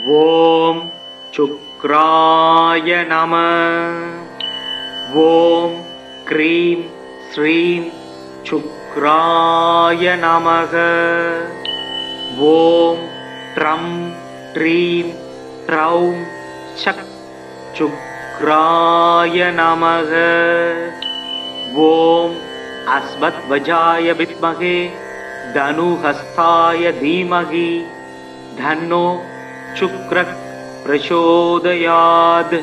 ஓம் சுக்ராய நம. ஓம் க்ரீம் ஸ்ரீம் சுக்ராய நமக. ஓம் ட்ரம் ட்ரீம் ட்ரௌம் சக் சுக்ராய நமக. ஓம் அஸ்வத்வஜாய வித்மகே தனுஹஸ்தாய தீமகி தன்னோ சுக்ரः பிரசோதயாத்.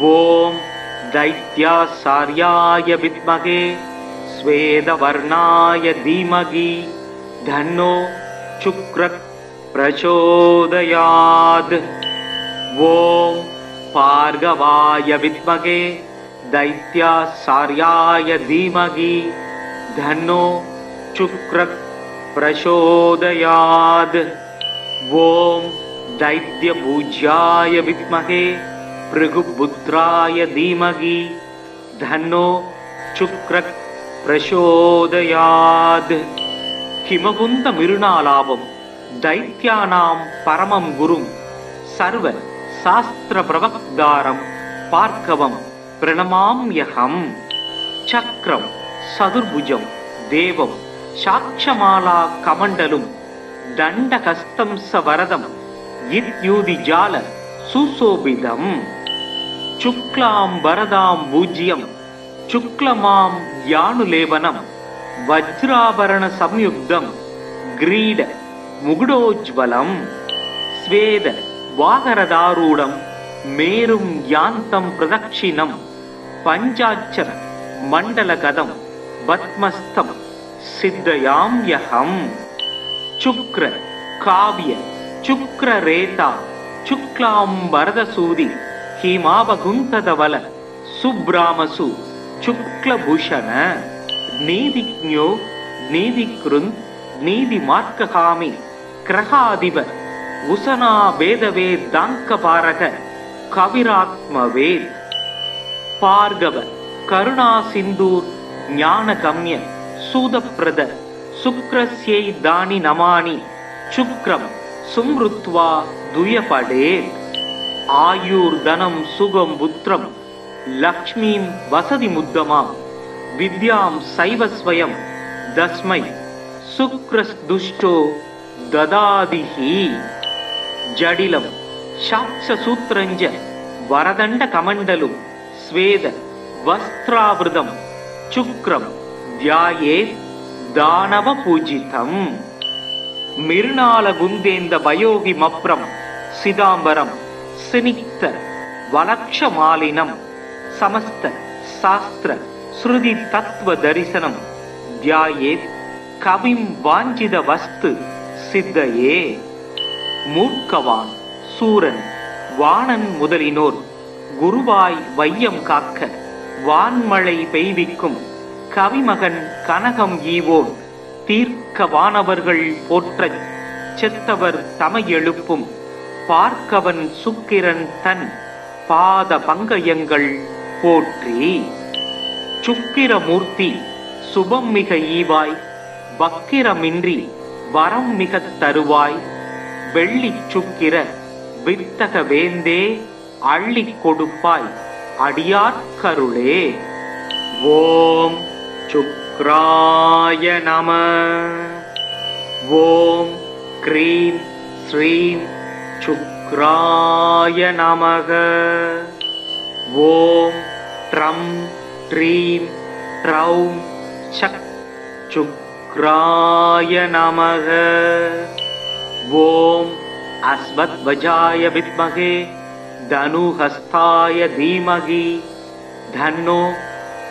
ஓம் दैत्यासार्याय विद्महे स्वेदवर्णाय धीमहि धन्नो शुक्रः प्रचोदयात्. ओम भार्गवाय विद्महे दैत्यासार्याय धीमहि धन्नो शुक्रः प्रचोदयात्. ओम दैत्यपूज्याय विद्महे भृगुपुत्राय धीमहि धन्नो शुक्रः प्रचोदयात्. हिमकुंद मिरुनालाभम दैत्यानां परमं गुरुं सर्व शास्त्र प्रवक्तारं पार्कवं प्रणमाम्यहं. चक्रं सदुर्भुजं देवं साक्षमाला कमण्डलुं दण्डहस्तं सवरदं इत्युदिजाल सुशोभितं. शुक्लां वरदां पूज्यं शुक्लमां यानुलेपनं वज्राभरण संयुक्तं ग्रीड मुकुटोज्ज्वलं. स्वेद वाहरदारूढं मेरुं यान्तं प्रदक्षिणं पञ्चाक्षर मण्डलगदं पद्मस्थं सिद्धयाम्यहं. शुक्र काव्य शुक्ररेता शुक्लां वरदसूरि हिमावगुंतदवल सुब्रामसु शुक्लभूषण. नीतिज्ञो नीतिकृन् नीतिमार्गकामी ग्रहाधिप उशना वेदवेदाङ्कपारक कविरात्मवेद. भार्गव करुणा सिंधूर ज्ञानगम्य सूदप्रद शुक्रस्यै दानि नमानि शुक्रं सुमृत्वा दुयपडेत्. आयुर्धनं सुगं पुत्रं लक्ष्मीं वसति मुद्दमा विद्यां सैव स्वयं तस्मै शुक्रस्दुष्टो ददादिहि. जडिलं शाक्षसूत्रञ्च वरदण्डकमण्डलुं स्वेद वस्त्रावृतं शुक्रं ध्यायेत् दानवपूजितं. मिरुनालगुन्देन्द वयोगिमप्रं सिदाम्बरं सिनिक्त वलक्षमालिनं समस्त शास्त्र श्रुति तत्व दर्शनं ध्यायेत् कविं वाञ्छित वस्तु सिद्धये. मूर्खवान சூரன் வாணன் முதலினோர் குருவாய் வையம் காக்க வான்மழை பெய்விக்கும் கவிமகன் கனகம் ஈவோன் தீர்க்க வானவர்கள் போற்றச் செத்தவர் தமை எழுப்பும் பார்க்கவன் சுக்கிரன் தன் பாத பங்கயங்கள் போற்றி. சுக்கிரமூர்த்தி சுபம் மிக ஈவாய் வக்கிரமின்றி வரம் மிக தருவாய். வெள்ளி சுக்கிர வித்தக வேந்தே அள்ளி கொடுப்பாய் அடியார்க்கருளே. ஓம் சுக்ராய நம. ஓம் க்ரீம் ஸ்ரீம் சுக்ராய நமக. ஓம் ட்ரம் ட்ரீம் ட்ரௌம் சக் சுக்ராய நமக. ஓம் அஸ்வத்வஜாய வித்மகே தனுஹஸ்தாய தீமகி தன்னோ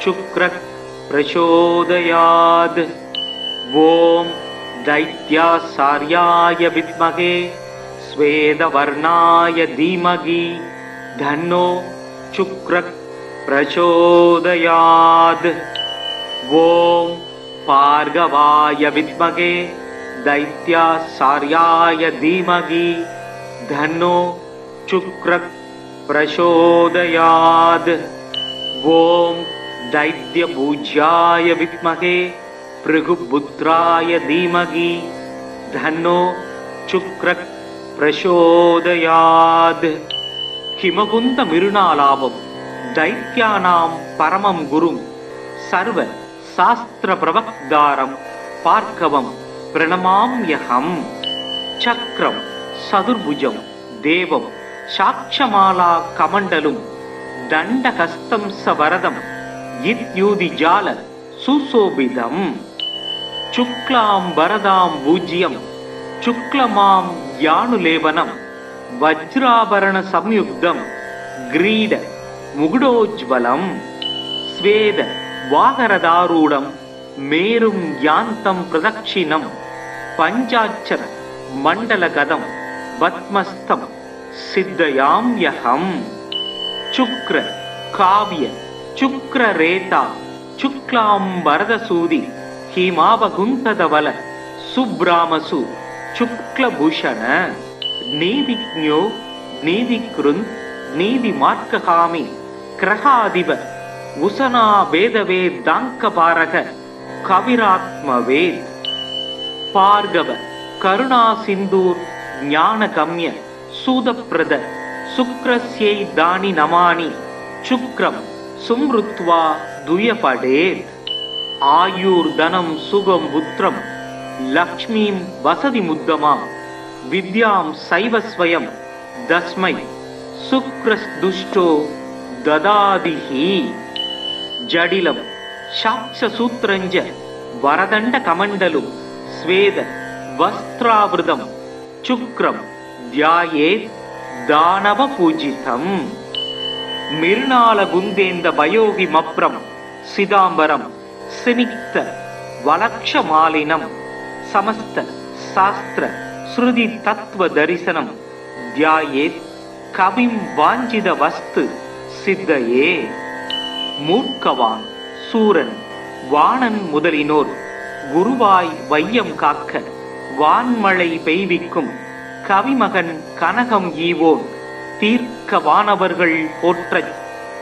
சுக்ரः பிரசோதயாத். ஓம் दैत्यासार्याय विद्महे स्वेदवर्णाय धीमहि धन्नो शुक्रः प्रचोदयात्. ओम भार्गवाय विद्महे दैत्यासार्याय धीमहि धन्नो शुक्रः प्रचोदयात्. ओम दैत्यपूज्याय विद्महे भृगुपुत्राय धीमहि धन्नो शुक्रः பிரசோதயாத். ஹிமகுந்த மிருணாலாபம் தைத்யானாம் பரமம் குரும் சர்வ சாஸ்திர பிரவக்தாரம் பார்க்கவம் பிரணமாம்யஹம். சக்ரம் சதுர்புஜம் தேவம் சாட்சமாலா கமண்டலும் தண்டஹஸ்தம் சவரதம் இத்யூதி ஜால சுசோபிதம். சுக்லாம் வரதாம் பூஜ்யம் சுக்லமாம் யானுலேபனம் வஜ்ராபரண சம்யுக்தம் கிரீட முகுடோஜ்வலம். ஸ்வேத வாகரதாரூடம் மேரும் யாந்தம் பிரதக்ஷிணம் பஞ்சாட்சர மண்டலகதம் பத்மஸ்தம் சித்தயாம்யஹம். சுக்ர காவ்ய சுக்ரரேதா சுக்லாம் வரதசூதி ஹிமாவகுந்ததவல சுப்ராமசு சுக்லபூஷண. நீதிஜ்ஞோ நீதிக்ருந்த் நீதி மார்க்ககாமி கிரகாதிப உசனா வேதவே தாங்கபாரக கவிராத்மவேத். பார்கவ கருணா சிந்தூர் ஞானகம்ய சூதப்பிரத சுக்ரஸ்யை தானி நமானி சுக்ரம் சும்ருத்வா துயபடேத். ஆயுர் தனம் சுகம் புத்திரம் லக்ஷ்மீம் வசதி முத்தமாம் வித்யாம் சைவஸ்வயம் தஸ்மை சுக்ரஸ்துஷ்டோ ததாதிஹி. ஜடிலம் சாட்சசூத்ரஞ்ச வரதண்ட கமண்டலும் ஸ்வேத வஸ்திராவிருதம் சுக்ரம் தியாயேத் தானவ பூஜிதம். மிருணால குந்தேந்த பயோகி மப்ரம் சிதாம்பரம் சினிக்த வலக்ஷமாலினம் சமஸ்த சாஸ்திர ஸ்ருதி தத்துவ தரிசனம் தியாயேத் கவிம் வாஞ்சித வஸ்து சித்தையே. மூர்க்கவான் சூரன் வாணன் முதலினோர் குருவாய் வையம் காக்க வான்மழை பெய்விக்கும் கவிமகன் கனகம் ஈவோன் தீர்க்க வானவர்கள் போற்றச்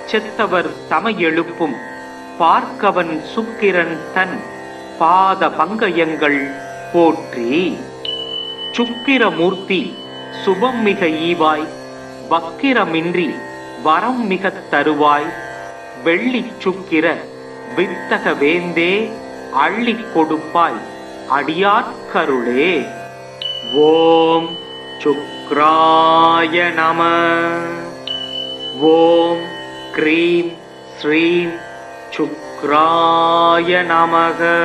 செத்தவர் தமை எழுப்பும் பார்க்கவன் சுக்கிரன் தன் பாத பங்கயங்கள் போற்றி. சுக்கிரமூர்த்தி சுபம் மிக ஈவாய் வக்கிரமின்றி வரம் மிகத் தருவாய் வெள்ளிச் சுக்கிர வித்தக வேந்தே அள்ளிக் கொடுப்பாய் அடியார்க்கருளே. ஓம் சுக்ராய நம. ஓம் க்ரீம் ஸ்ரீம் சுக்ராய நமக.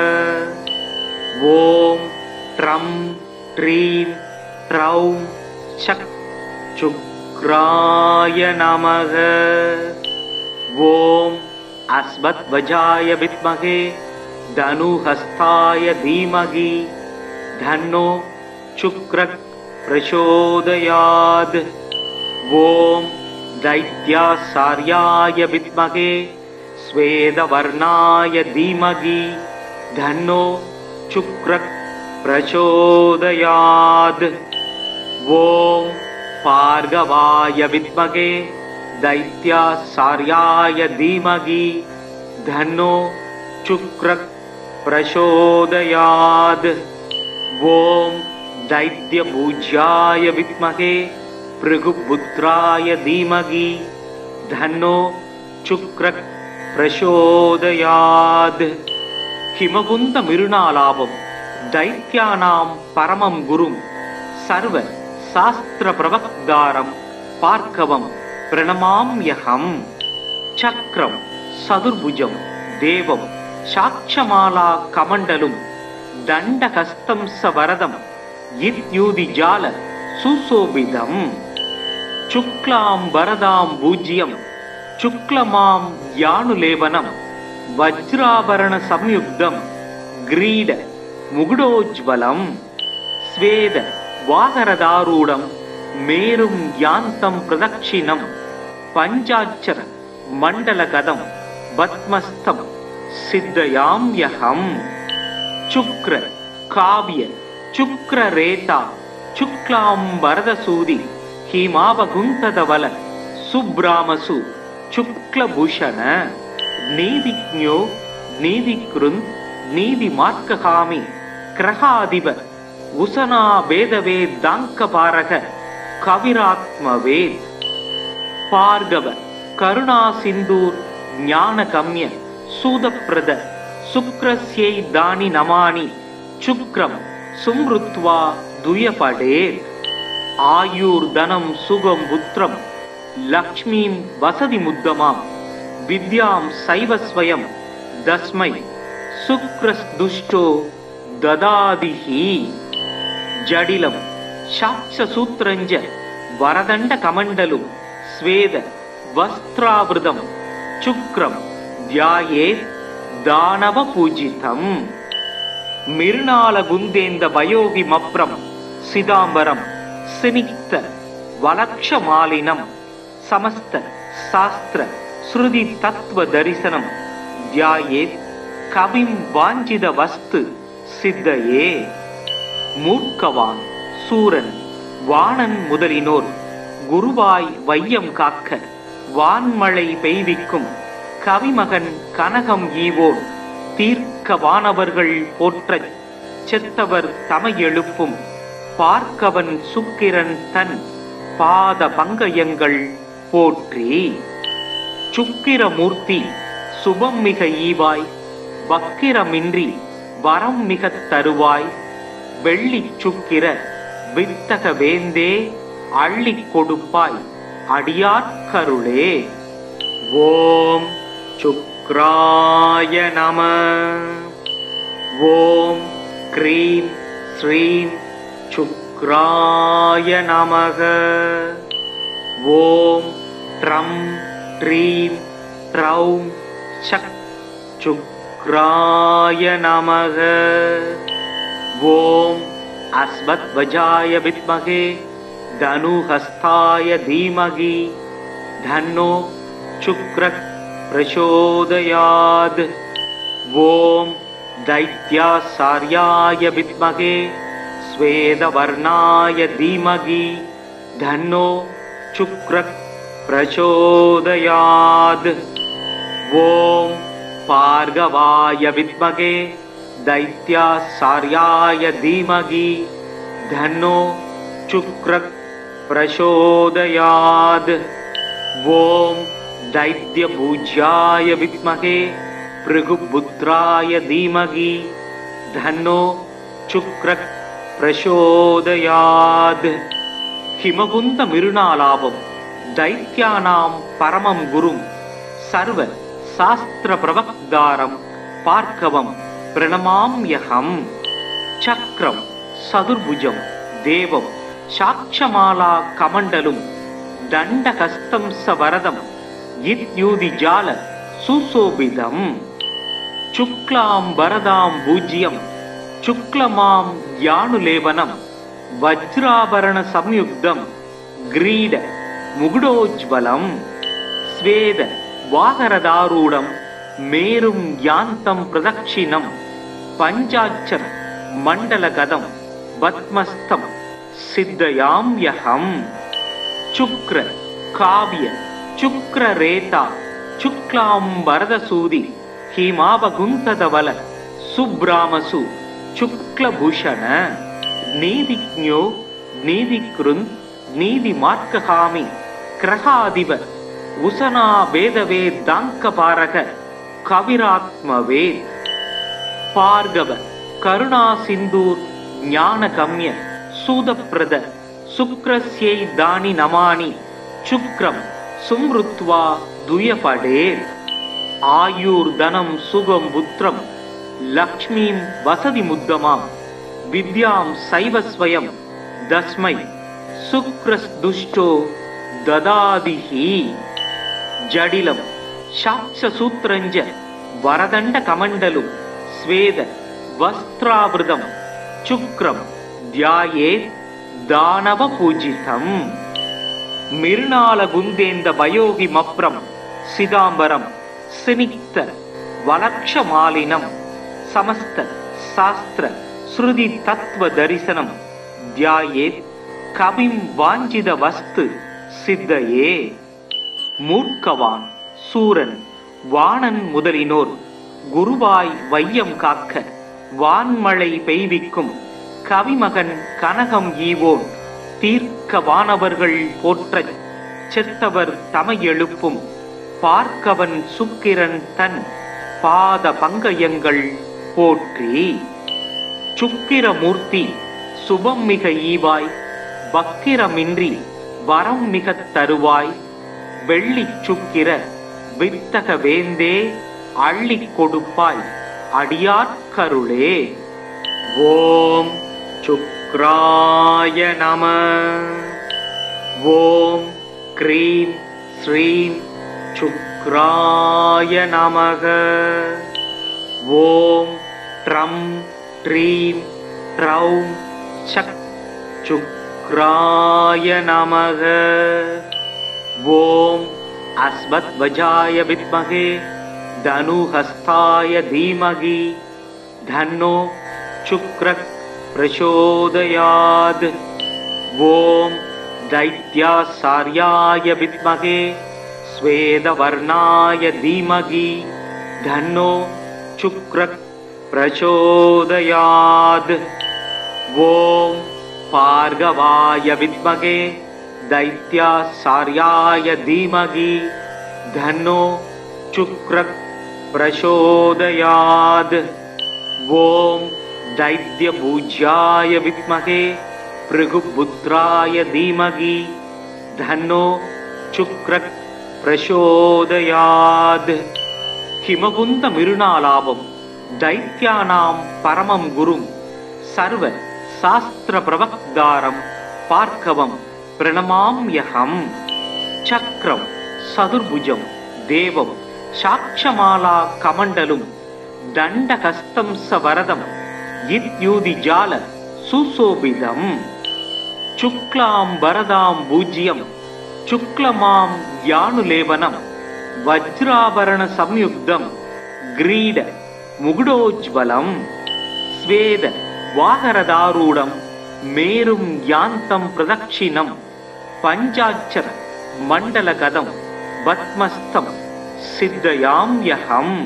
ஓம் ட்ரம் ட்ரீம் ட்ரௌம் சக் சுக்ராய நமக. ஓம் அஸ்வத்வஜாய வித்மகே தனுஹஸ்தாய தீமகி தன்னோ சுக்ரக் பிரசோதயாத். ஓம் தைத்யாசார்யாய வித்மகே ஸ்வேதவர்ணாய தீமகி தன்னோ சுக்ரக் பிரசோதயாத். ஓம் பார்கவாய வித்மகே दैत्यासार्याय धीमहि धन्नो शुक्रः प्रचोदयात्। ओम दैत्यपूज्याय विद्महे भृगुपुत्राय धीमहि धन्नो शुक्रः प्रचोदयात्। हिमकुंद मिरुनालाभम दैत्यानां परमं गुरुं सर्व शास्त्र प्रवक्तारं पार्कवं प्रणमाम्यहम्। चक्रं सदुर्भुजं देवं साक्षमाला कमण्डलुं दण्डहस्तं सवरदं इत्युदिजाल सुशोभितं। शुक्लां वरदां पूज्यं शुक्लमां यानुलेपनं वज्राभरण संयुक्तं ग्रीड मुकुटोज्ज्वलं। स्वेद वाहरदारूढं मेरुं यान्तं प्रदक्षिणं पञ्चाक्षर मण्डलगदं पद्मस्थं सिद्धयाम्यहम्। शुक्र काव्य शुक्ररेता शुक्लां वरदसूरि हिमावगुंतदवल सुब्रामसु शुक्लभूषण। नीतिज्ञो नीतिकृन् नीतिमार्ककामी क्रहाधिप उसना वेदवे दाङ्कपारक கவிராத்மவேத். பார்கவ கருணா சிந்தூர் ஞானகம்ய சூதப்பிரத சுக்ரஸ்யை தானி நமானி சுக்ரம் சும்ருத்வா துயபடேத். ஆயுர் தனம் சுகம் புத்திரம் லக்ஷ்மீம் வசதி முத்தமாம் வித்யாம் சைவஸ்வயம் தஸ்மை சுக்ரஸ்துஷ்டோ ததாதிஹி. ஜடிலம் சாட்சசூத்ரஞ்ச வரதண்ட கமண்டலும் ஸ்வேத வஸ்திராவிருதம் சுக்ரம் தியாயேத் தானவ பூஜிதம். மிருணால குந்தேந்த வயோகி மப்ரம் சிதாம்பரம் சினிக்த வலக்ஷமாலினம் சமஸ்த சாஸ்திர ஸ்ருதி தத்துவ தரிசனம் தியாயேத் கவிம் வாஞ்சித வஸ்து சித்தையே. மூர்க்கவான் சூரன் வாணன் முதலினோர் குருவாய் வையம் காக்க வான்மழை பெய்விக்கும் கவிமகன் கனகம் ஈவோன் தீர்க்க வானவர்கள் போற்றச் செத்தவர் தமை எழுப்பும் பார்க்கவன் சுக்கிரன் தன் பாத பங்கயங்கள் போற்றி. சுக்கிரமூர்த்தி சுபம் மிக ஈவாய் வக்கிரமின்றி வரம் மிகத் தருவாய் வெள்ளி சுக்கிர வித்தக வேந்தே அள்ளிக் கொடுப்பாய் அடியார்க்கருளே. ஓம் சுக்ராய நம. ஓம் க்ரீம் ஸ்ரீம் சுக்ராய நமக. ஓம் ட்ரம் ட்ரீம் ட்ரௌம் சக் சுக்ராய நமக. ஓம் அஸ்வத்வஜாய வித்மகே தனுஹஸ்தாய தீமகி தன்னோ சுக்ரக் பிரசோதயாத். ஓம் दैत्यासार्याय विद्महे स्वेदवर्णाय धीमहि धन्नो शुक्रः प्रचोदयात्. ओम भार्गवाय विद्महे दैत्यासार्याय धीमहि धन्नो शुक्रः प्रचोदयात्. ओम दैत्यपूज्याय विद्महे भृगुपुत्राय धीमहि धन्नो शुक्रः प्रचोदयात्. हिमकुंद मिरुणालाभम दैत्यानां परमं गुरुं सर्व शास्त्र प्रवक्तारं पार्कवं प्रणमाम्यहं. चक्रं सदुर्भुजं देवं साक्षमाला कमण्डलुं दण्डहस्तं सवरदं इत्युदिजाल सुशोभितम्. शुक्लां वरदां पूज्यं शुक्लमां यानुलेवनं वज्राभरण संयुक्तं ग्रीड मुकुटोज्ज्वलं. स्वेद वाहरदारूढं मेरुं यान्तं प्रदक्षिणं पञ्चाक्षर मण्डलगदं पद्मस्थं सिद्धयाम्यहं. शुक्र काव्य शुक्ररेता शुक्लां वरदसूदि हिमावगुंतदवल सुब्रामसु शुक्लभूषण. नीतिज्ञो नीतिकृन् नीतिमार्गगामी ग्रहाधिप उशना वेदवेदाङ्कपारक कविरात्मवेत्. भार्गव करुणा सिन्दूर ज्ञानगम्य सूदप्रद शुक्रस्यै दानि नमानि शुक्रं सुमृत्वा दुयपडेत्. आयुर्धनं सुगं पुत्रं लक्ष्मीं वसति मुद्दमां विद्यां सैवस्वयं दस्मै शुक्रस्दुष्टो ददादिहि. जडिलं शाक्षसूत्रञ्च वरदण्डकमण्डलुं स्वेद वस्त्रावृतं शुक्रं ध्यायेत् दानवपूजितम्. मिरुणालगुन्देन्द वयोगि मप्रं सिदाम्बरं सिनिक्त वलक्षमालिनं समस्त शास्त्र श्रुति तत्व दरिशनं ध्यायेत् कविं वाञ्छित वस्तु सिद्धये. मूर्खवान सूरन வாணன் முதலினோர் குருவாய் வையம் காக்க வான்மழை பெய்விக்கும் கவிமகன் கனகம் ஈவோன் தீர்க்க வானவர்கள் போற்றச் செத்தவர் தமை எழுப்பும் பார்க்கவன் சுக்கிரன் தன் பாத பங்கயங்கள் போற்றி. சுக்கிரமூர்த்தி சுபம் மிக ஈவாய் வக்கிரமின்றி வரம் மிகத் தருவாய் வெள்ளிச் சுக்கிர வித்தக வேந்தே அள்ளிக் கொடுப்பாய் அடியார்க்கருளே. ஓம் சுக்ராய நம. ஓம் க்ரீம் ஸ்ரீம் சுக்ராய நமக. ஓம் ட்ரம் ட்ரீம் ட்ரௌம் சக் சுக்ராய நமக. ஓம் அஸ்வத்வஜாய வித்மகே தனுஹஸ்தாய தீமகி தன்னோ சுக்ரக் பிரசோதயாத். ஓம் दैत्यासार्याय विद्महे स्वेदवर्णाय धीमहि धन्नो शुक्रः प्रचोदयात्. ओम भार्गवाय विद्महे दैत्यासार्याय धीमहि धन्नो शुक्रः प्रचोदयात्. ओम दैत्यपूज्याय विद्महे भृगुपुत्राय धीमहि धन्नो शुक्रः प्रचोदयात्. हिमकुंद मिरुनालाभम दैत्यानां परमं गुरुं सर्व शास्त्र प्रवक्तारं पार्कवं प्रणमाम्यहम्. चक्रं सदुर्भुजं देवं साक्षमाला कमण्डलुं दण्डहस्तं सवरदं इत्युदिजाल सुशोभितम्. शुक्लां वरदां पूज्यं शुक्लमां यानुलेपनं वज्राभरण संयुक्तं ग्रीड मुकुटोज्ज्वलं स्वेद वाहरदारूढं मेरुं यान्तं प्रदक्षिणं पञ्चाक्षर मण्डलगदं पद्मस्थं सिद्धयाम्यहम्.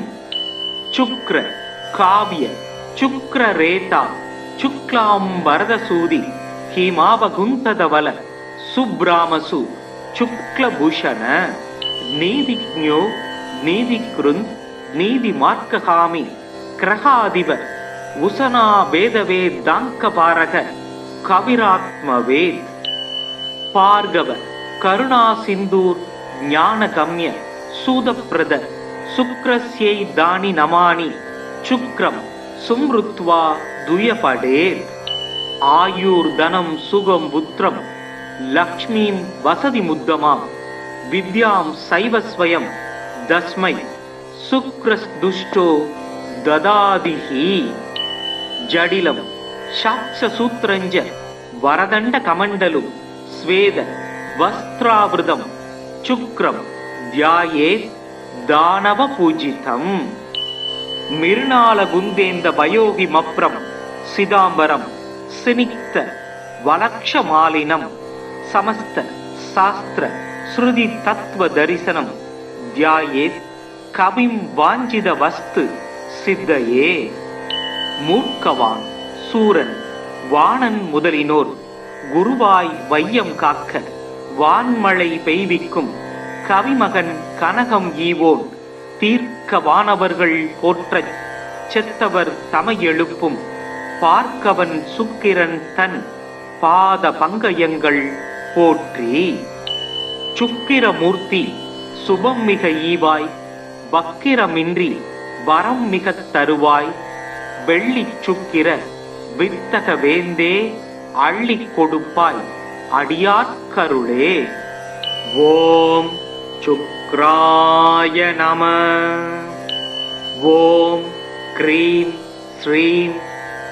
शुक्र काव्य शुक्ररेता शुक्लां वरदसूदि हिमावगुंतदवल सुब्रामसु शुक्लभूषण नीतिज्ञो नीतिकृन् नीतिमार्गगामि ग्रहाधिप उशना वेदवेदाङ्कपारक कविरात्मवेद. भार्गव करुणा सिंधूर ज्ञानगम्य सूदप्रद शुक्रस्यै दानि नमानि शुक्रं सुमृत्वा दुयपडेत्. आयुर्धनं सुगं पुत्रं लक्ष्मीं वसति मुद्दमां विद्यां सैव स्वयं तस्मै शुक्रदुष्टो ददादिहि. जडिलं शाक्षसूत्रञ्च वरदण्डकमण्डलुं स्वेद वस्त्रावृतं शुक्रं ध्यायेत् दानवपूजितम्. मिरुनालगुन्देन्द वयोगिमप्रं सिदाम्बरं सिनिक्त वलक्षमालिनं समस्त शास्त्र श्रुति तत्व दर्शनं ध्यायेत् कविं वाञ्छित वस्तु सिद्धये. मूर्खवान सूरन வாணன் முதலினோர் குருவாய் வையம் காக்க வான்மழை பெய்விக்கும் கவிமகன் கனகம் ஈவோன் தீர்க்க வானவர்கள் போற்றச் செத்தவர் தமை எழுப்பும் பார்க்கவன் சுக்கிரன் தன் பாத பங்கயங்கள் போற்றி. சுக்கிரமூர்த்தி சுபம் மிக ஈவாய் வக்கிரமின்றி வரம் மிகத் தருவாய் வெள்ளிச் சுக்கிர வித்தக வேந்தே அள்ளிக் கொடுப்பாய் அடியார்க்கருளே. ஓம் சுக்ராய நம. ஓம் க்ரீம் ஸ்ரீம்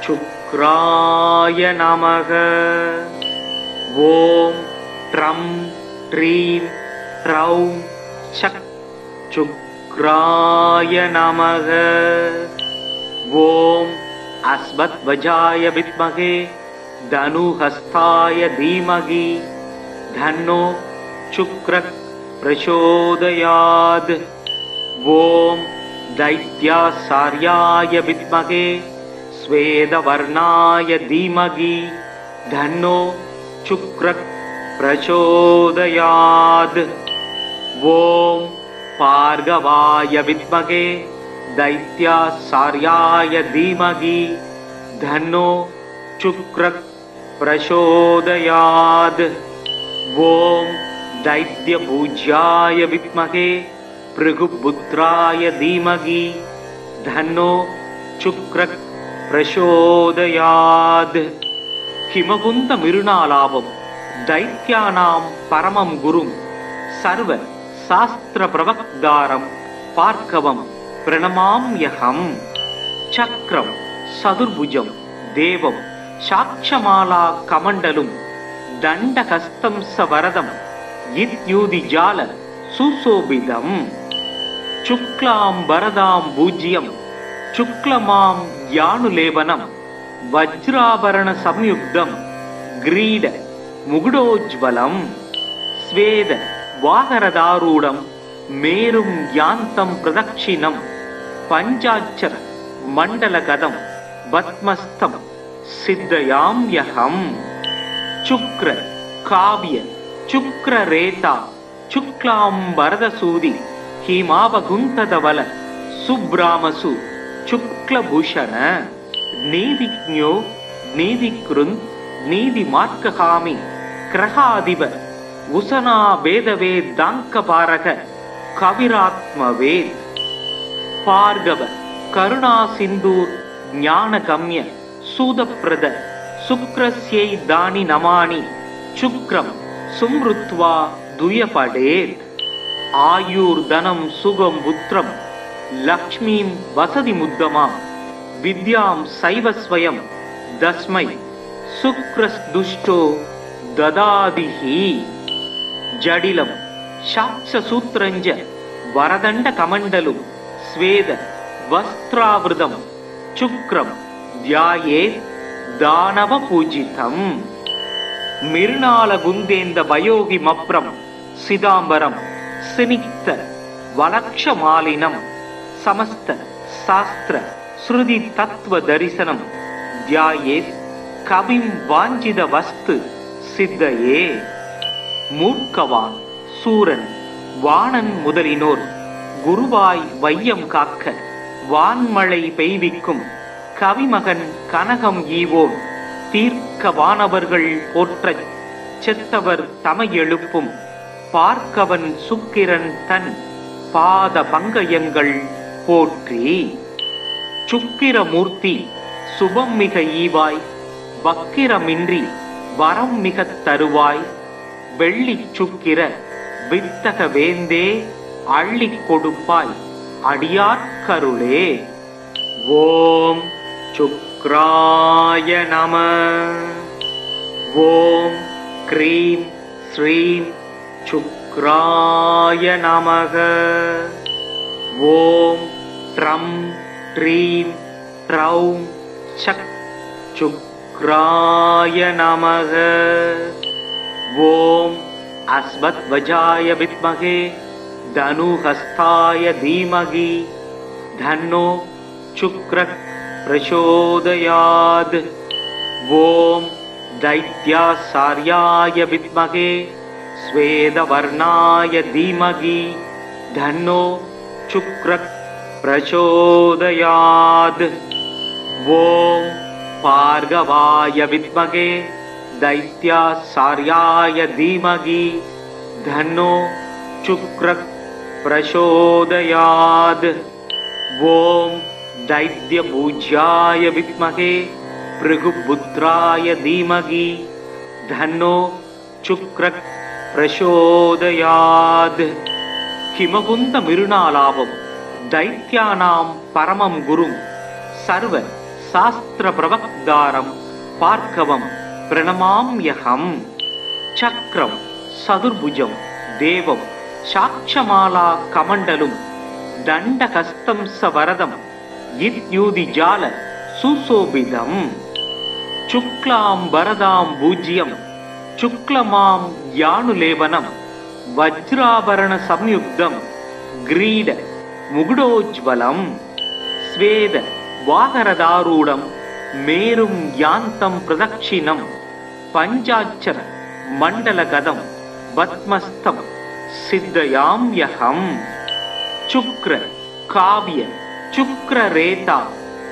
சுக்ராய நமக. ஓம் ட்ரம் ட்ரீம் ட்ரௌம் சக் சுக்ராய நமக. ஓம் அஸ்வத்வஜாய வித்மகே தனுஹஸ்தாய தீமகி தன்னோ சுக்ரः பிரசோதயாத். ஓம் दैत्यासार्याय विद्महे स्वेदवर्णाय धीमहि धन्नो शुक्रः प्रचोदयात्। ॐ भार्गवाय विद्महे दैत्यासार्याय धीमहि धन्नो शुक्रः प्रचोदयात्। ॐ दैत्यपूज्याय विद्महे भृगुपुत्राय धीमहि धन्नो शुक्रः प्रचोदयात्। हिमकुन्द मिरुणालाभं दैत्यानां परमं गुरुं सर्व शास्त्र प्रवक्तारं पार्कवं प्रणमाम्यहम्। चक्रं चतुर्भुजं देवं साक्षमाला कमण्डलुं दण्डहस्तं सवरदं इत्युदिजाल सुशोभितम्। शुक्लाम्बरदां भूज्यं शुक्लमां यानुलेपनं वज्राभरण संयुक्तं ग्रीड मुकुटोज्ज्वलं स्वेद वाहरदारूढं मेरुं यान्तं प्रदक्षिणं पञ्चाक्षर मण्डलगदं पद्मस्थं सिद्धयाम्यहम्। शुक्र काव्य शुक्ररेता शुक्लाम्बरदसूदि हिमावगुंतधवल सुब्रामसु शुक्लभूषण नीतिज्ञो नीतिकृन् नीतिमार्गगामी ग्रहाधिप उशना वेदवेदाङ्कपारक कविरात्मवेद भार्गव करुणासिन्धूर ज्ञानगम्य सूदप्रद शुक्रस्यै दानि नमानि शुक्रं सुमृत्वा दुयपडेत्। आयुर्धनं सुगं पुत्रं लक्ष्मीं वसति मुद्दमा विद्यां सैव स्वयं तस्मै शुक्रस्दुष्टो ददादिहि। जडिलं शाक्षसूत्रञ्च वरदण्डकमण्डलुं स्वेद वस्त्रावृतं शुक्रं ध्यायेत् दानवपूजितम्। मिर्णालगुन्देन्द वयोगिमप्रं सिदाम्बरं सिनिक्त वलक्षमालिनं समस्त शास्त्र श्रुति तत्व दर्शनं ध्यायेत् कविं वाञ्छित वस्तु सिद्धये। मूर्खवान् சூரன் வாணன் முதலினோர் குருவாய் வையம் காக்க வான்மழை பெய்விக்கும் கவிமகன் கனகம் ஈவோன் தீர்க்க வானவர்கள் போற்றச் செத்தவர் தமை எழுப்பும் பார்க்கவன் சுக்கிரன் தன் பாத பங்கயங்கள் போற்றி। சுக்கிரமூர்த்தி சுபம் மிக ஈவாய் வக்கிரமின்றி வரம் மிகத் தருவாய் வெள்ளி சுக்கிர வித்தக வேந்தே அள்ளிக் கொடுப்பாய் அடியார்க்கருளே। ஓம் சுக்ராய நம। ஓம் க்ரீம் ஸ்ரீம் சுக்ராய நமக। ஓம் ட்ரம் ட்ரீம் ட்ரௌம் சக் சுக்ராய நமக। ஓம் अस्मद्वजाय विद्महे धनुहस्ताय धीमहि धन्नो शुक्रः प्रचोदयात्। ओम दैत्यासार्याय विद्महे श्वेतवर्णाय धीमहि धन्नो शुक्रः प्रचोदयात्। ओम भार्गवाय विद्महे दैत्यासार्याय धीमहि धन्नो शुक्रः प्रचोदयात्। ओम दैत्यपूज्याय विद्महे भृगुपुत्राय धीमहि धन्नो शुक्रः प्रचोदयात्। हिमकुन्द मिरुणालाभं दैत्यानां परमं गुरुं सर्व शास्त्र प्रवक्तारं पार्कवं प्रणमाम्यहम्। चक्रं चतुर्भुजं देवं साक्षमाला कमण्डलुं दण्डहस्तं सवरदं इत्युदिजाल सुशोभितम्। शुक्लाम्बरदां भूज्यं शुक्लमां यानुलेपनं वज्राभरण संयुक्तं ग्रीड मुकुटोज्ज्वलं स्वेद वाहरदारूढं मेरुं यान्तं प्रदक्षिणं பஞ்சாட்சர மண்டலகதம் பத்மஸ்தம் சித்தயாம்யகம். சுக்ர காவிய சுக்ரரேதா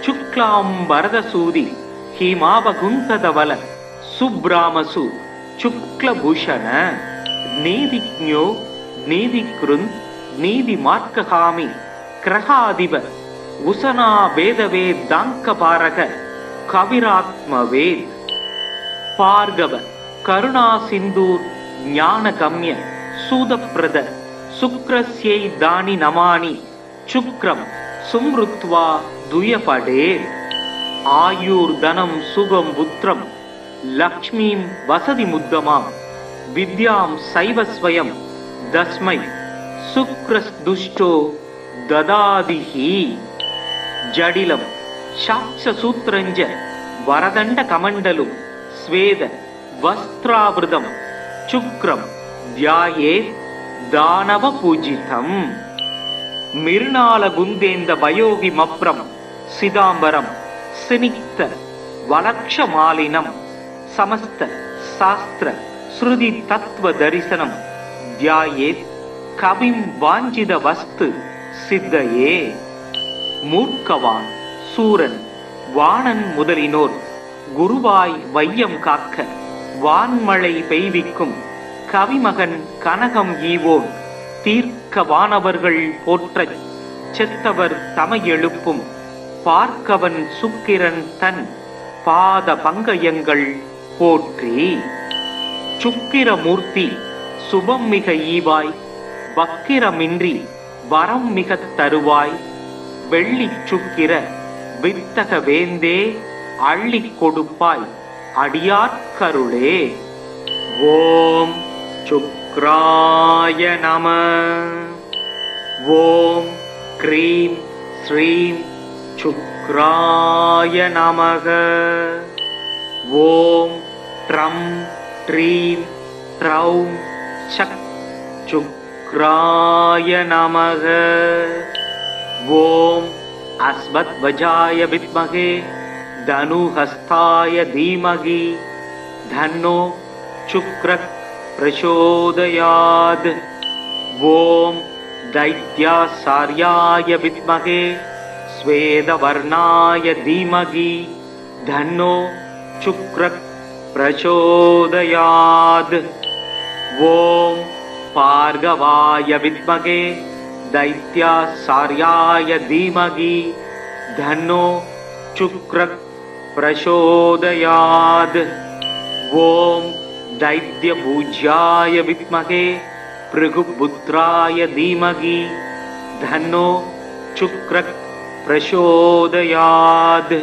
சுக்லாம்பரதசூதி ஹிமாவகுந்ததவல சுப்ராமசு சுக்லபூஷண நீதிஜ்ஞோ நீதிக்ருந்த் நீதிமார்க்ககாமி கிரகாதிப உசனா வேதவே தாங்கபாரக கவிராத்மவேத். பார்கவ கருணா சிந்தூர் ஞானகம்ய சூதப்பிரத சுக்ரஸ்யை தானி நமானி சுக்ரம் சும்ருத்வா துயபடே. ஆயூர் தனம் சுகம் புத்திரம் லக்ஷ்மீம் வசதி முத்தமாம் வித்யாம் சைவஸ்வயம் தஸ்மை சுக்ரஸ்துஷ்டோ ததாதிஹி. ஜடிலம் சாட்சசூத்ரஞ்ச வரதண்ட கமண்டலும் ஸ்வேத வஸ்திராவிருதம் சுக்ரம் தியாயே தானவ பூஜிதம். மிருணால குந்தேந்த வயோகி மப்ரம் சிதாம்பரம் சினிக்த வலக்ஷமாலினம் சமஸ்த சாஸ்திர ஸ்ருதி தத்துவ தரிசனம் தியாயேத் கவிம் வாஞ்சித வஸ்து சித்தையே. மூர்க்கவான் சூரன் வாணன் முதலினோர் குருவாய் வையம் காக்க வான்மழை பெய்விக்கும் கவிமகன் கனகம் ஈவோன் தீர்க்க வானவர்கள் போற்றச் செத்தவர் தமை எழுப்பும் பார்க்கவன் சுக்கிரன் தன் பாத பங்கயங்கள் போற்றி. சுக்கிரமூர்த்தி சுபம் மிக ஈவாய் வக்கிரமின்றி வரம் மிகத் தருவாய் வெள்ளி சுக்கிர வித்தக வேந்தே அள்ளிக் கொடுப்பாய் அடியார்க்கருளே. ஓம் சுக்ராய நம. ஓம் க்ரீம் ஸ்ரீம் சுக்ராய நமக. ஓம் ட்ரம் ட்ரீம் ட்ரௌம் சக் சுக்ராய நமக. ஓம் அஸ்வத்வஜாய வித்மகே தனுஹஸ்தாய தீமகி தன்னோ சுக்ரக் பிரசோதயாத். ஓம் தைத்யாசார்யாய வித்மகே ஸ்வேதவர்ணாய தீமகி தன்னோ சுக்ரக் பிரசோதயாத். ஓம் பார்கவாய வித்மகே தைத்யாசார்யாய தீமகி தன்னோ சுக்ரக் பிரசோதயாத். ஓம் தைத்யபூஜ்யாய வித்மகே பிருகுபுத்ராய தீமகி தன்னோ சுக்ரக் பிரசோதயாத்.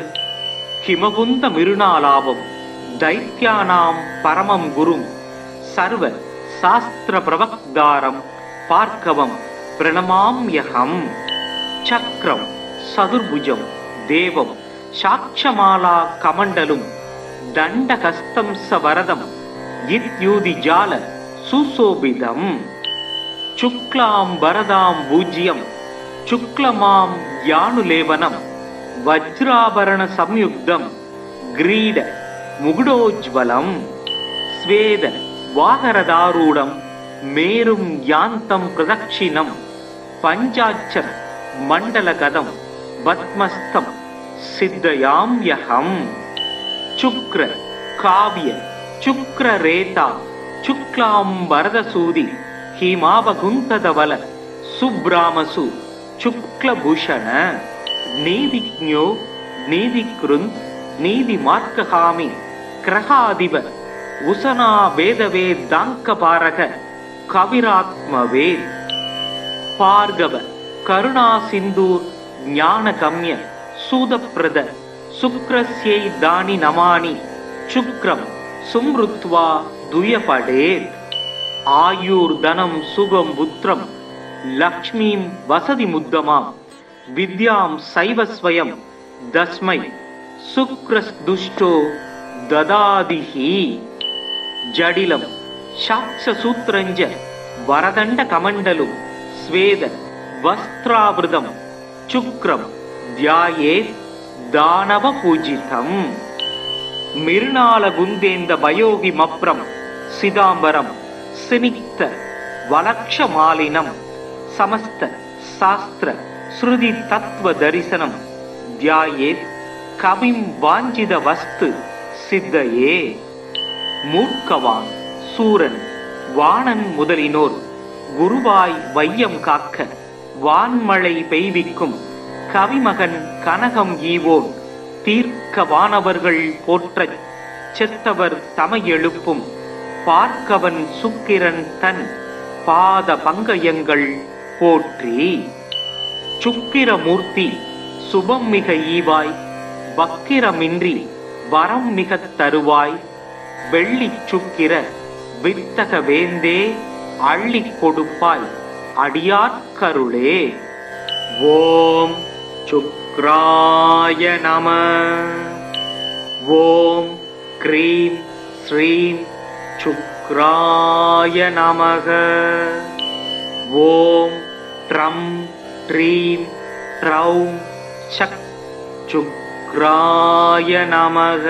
ஹிமகுந்த மிருணாலாபம் தைத்யானாம் பரமம் குரும் சர்வ சாஸ்திர பிரவக்தாரம் பார்க்கவம் பிரணமாம்யகம். சக்ரம் சதுர்புஜம் தேவம் சாட்சமாலா கமண்டலும் தண்டகஸ்தம் சவரதம் இத்யூதி ஜால சுசோபிதம். சுக்லாம் வரதாம் பூஜ்யம் சுக்லமாம் யானுலேவனம் வஜ்ராபரண சம்யுக்தம் கிரீட முகுடோஜ்வலம். ஸ்வேத வாகரதாரூடம் மேரும் யாந்தம் பிரதக்ஷிணம் பஞ்சாட்சர மண்டலகதம் பத்மஸ்தம் சித்தயாம்யகம். சுக்ர காவிய சுக்ரரேதா சுக்லாம்பரதசூதி ஹிமாவகுந்ததவல சுப்ராமசு சுக்லபூஷண நீதிஜ்ஞோ நீதிக்ருந்த் நீதிமார்க்ககாமி கிரகாதிப உசனா வேதவே தாங்கபாரக கவிராத்மவேத். பார்கவ கருணா சிந்தூர் ஞானகம்ய சூதப்பிரத சுக்ரஸ்யை தானி நமானி சுக்ரம் சும்ருத்வா துயபடேத். ஆயூர் தனம் சுகம் புத்திரம் லக்ஷ்மீம் வசதி முத்தமாம் வித்யாம் சைவஸ்வயம் தஸ்மை சுக்ரஸ்துஷ்டோ ததாதிஹி. ஜடிலம் சாட்சசூத்ரஞ்ச வரதண்ட கமண்டலும் ஸ்வேத வஸ்திராவிருதம் சுக்ரம் தியாயே தானவ பூஜிதம். மிருணால குந்தேந்த பயோகி மப்ரம் சிதாம்பரம் சினிக்த வலக்ஷமாலினம் சமஸ்த சாஸ்திர ஸ்ருதி தத்துவ தரிசனம் தியாயேத் கவிம் வாஞ்சித வஸ்து சித்தையே. மூர்க்கவான் சூரன் வாணன் முதலினோர் குருவாய் வையம் காக்க வான்மழை பெய்விக்கும் கவிமகன் கனகம் ஈவோன் தீர்க்க வானவர்கள் போற்றச் செத்தவர் தமை எழுப்பும் பார்க்கவன் சுக்கிரன் தன் பாத பங்கயங்கள் போற்றி. சுக்கிரமூர்த்தி சுபம் மிக ஈவாய் வக்கிரமின்றி வரம் மிகத் தருவாய் வெள்ளிச் சுக்கிர வித்தக வேந்தே அள்ளிக் கொடுப்பாய் அடியார்க்கருளே. ஓம் சுக்ராய நம. ஓம் க்ரீம் ஸ்ரீம் சுக்ராய நமக. ஓம் ட்ரம் ட்ரீம் ட்ரௌம் சக் சுக்ராய நமக.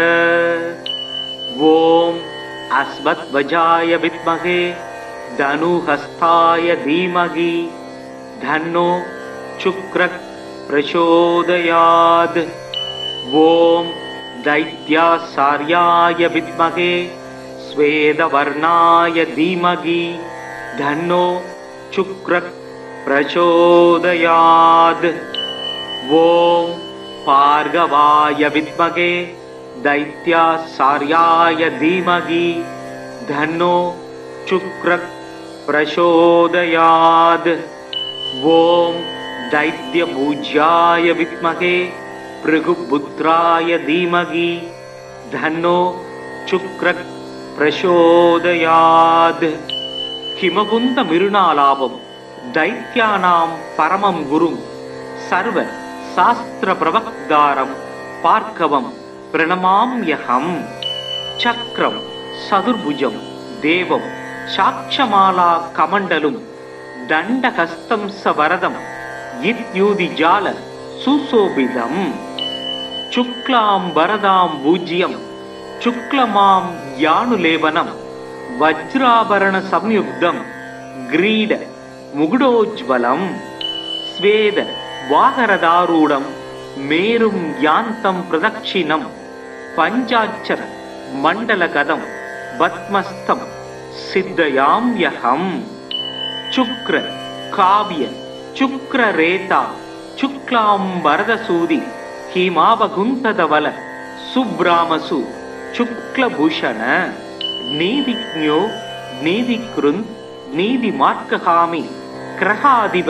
ஓம் அஸ்வத்வஜாய வித்மகே தனுஹஸ்தாய தீமகி தன்னோ சுக்ரக் பிரச்சோதயாத். ஓம் தைத்யாசார்யாய வித்மகே ஸ்வேதவர்ணாய தீமகி தன்னோ சுக்ரக் பிரச்சோதயாத். ஓம் பார்கவாய வித்மகே தைத்யாசார்யாய தீமகி தன்னோ சுக்ரக் பிரச்சோதயாத். ஓம் दैत्यपूज्याय विद्महे भृगुपुत्राय धीमहि धन्नो शुक्रः प्रचोदयात्. हिमकुन्द मिरुणालाभं दैत्यानां परमं गुरुं सर्व शास्त्र प्रवक्तारं पार्कवं प्रणमाम्यहम्. चक्रं सदुर्भुजं देवं साक्षमाला कमण्डलुं दण्डहस्तं सवरदं इत्युदिजाल सुशोभितम्. शुक्लां वरदां पूज्यं शुक्लमां यानुलेपनं वज्राभरण संयुक्तं ग्रीड मुकुटोज्ज्वलं स्वेद वाहरदारूढं मेरुं यान्तं प्रदक्षिणं पञ्चाक्षर मण्डलगदं पद्मस्थं सिद्धयाम्यहम्. शुक्र काव्य शुक्ररेता शुक्लां वरदसूदि हिमावगुंतदवल सुब्रामसु शुक्लभूषण नीतिज्ञो नीतिकृन् नीतिमार्कहामि ग्रहाधिप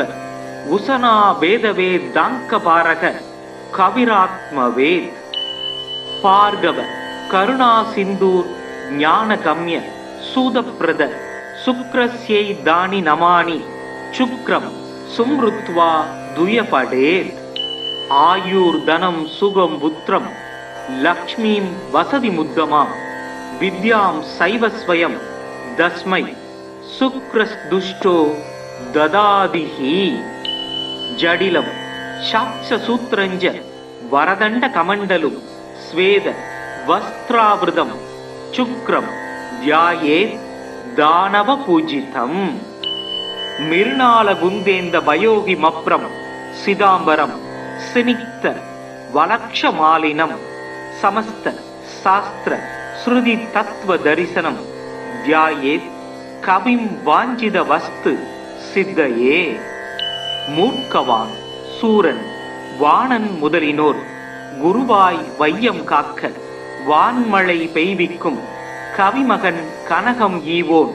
उशना वेदवेदाङ्कपारक कविरात्मवेद. भार्गव करुणा सिन्धूर ज्ञानगम्य सूदप्रद शुक्रस्यै दानि नमानि शुक्रं सुमृत्वा दुयपडेत्. आयुर्धनं सुगं पुत्रं लक्ष्मीं वसति मुद्दमा विद्यां सैव स्वयं तस्मै शुक्रस्दुष्टो ददादिहि. जडिलं शाक्षसूत्रञ्च वरदण्डकमण्डलुं स्वेद वस्त्रावृतं शुक्रं ध्यायेत् दानवपूजितम्. मिर्णालगुन्देन्द भयोगि मप्रं सिदाम्बरं सिनिक्त वलक्षमालिनं समस्त शास्त्र श्रुति तत्व दरिशनं ध्यायेत् कविं वाञ्छित वस्तु सिद्धये. मूर्खवान सूरन வாணன் முதலினோர் குருவாய் வையம் காக்க வான்மழை பெய்விக்கும் கவிமகன் கனகம் ஈவோன்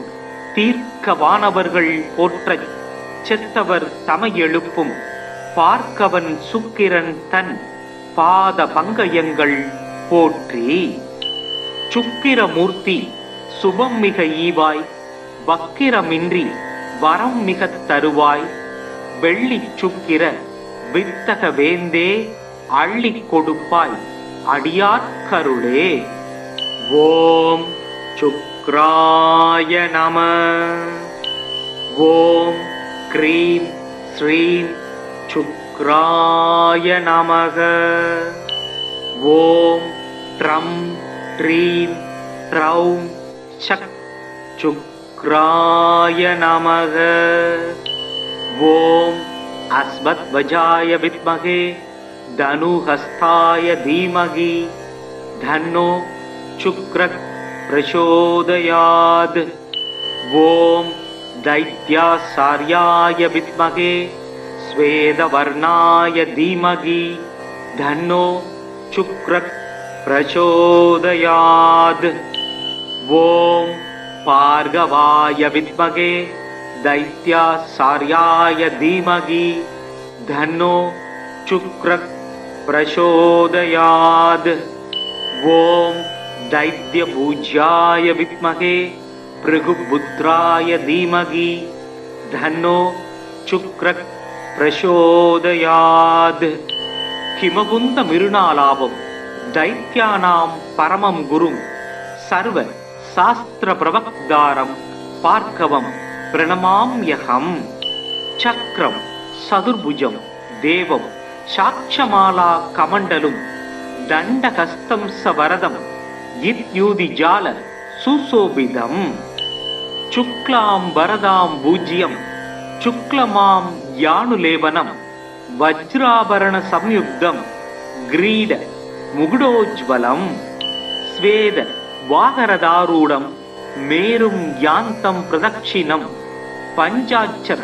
தீர்க்க வானவர்கள் போற்றச் செத்தவர் தமை எழுப்பும் பார்க்கவன் சுக்கிரன் தன் பாத பங்கயங்கள் போற்றி. சுக்கிரமூர்த்தி சுபம் மிக ஈவாய் வக்கிரமின்றி வரம் மிகத் தருவாய் வெள்ளிச் சுக்கிர வித்தக வேந்தே அள்ளிக் கொடுப்பாய் அடியார்க்கருளே. ஓம் சுக்ராய நம. ஓம் க்ரீம் ஸ்ரீம் சுக்ராய நமக. ஓம் ட்ரம் ह्रीं ह्रौं चक् शुक्राय नमः। ॐ अस्मद्वजाय विद्महे धनुहस्ताय धीमहि धन्नो शुक्रः प्रचोदयात्। ॐ दैत्यासार्याय विद्महे श्वेतवर्णाय धीमहि धन्नो शुक्रः प्रचोदयात्। ॐ भार्गवाय विद्महे दैत्यासार्याय धीमहि धन्नो शुक्रः प्रचोदयात्। ॐ दैत्यपूज्याय विद्महे भृगुपुत्राय धीमहि धन्नो शुक्रः प्रचोदयात्। हिमकुन्द मिरुणालाभं दैत्यानां परमं गुरुं सर्व शास्त्र प्रवक्तारं पार्कवं प्रणमाम्यहम्। चक्रं सदुर्भुजं देवं साक्षमाला कमण्डलुं दण्डहस्तं सवरदं इत्युदिजाल सुशोभितम्। शुक्लां वरदां पूज्यं शुक्लमां यानुलेपनं वज्राभरण संयुक्तं ग्रीड मुकुटोज्ज्वलं स्वेद वाहरदारूढं मेरुं यान्तं प्रदक्षिणं पञ्चाक्षर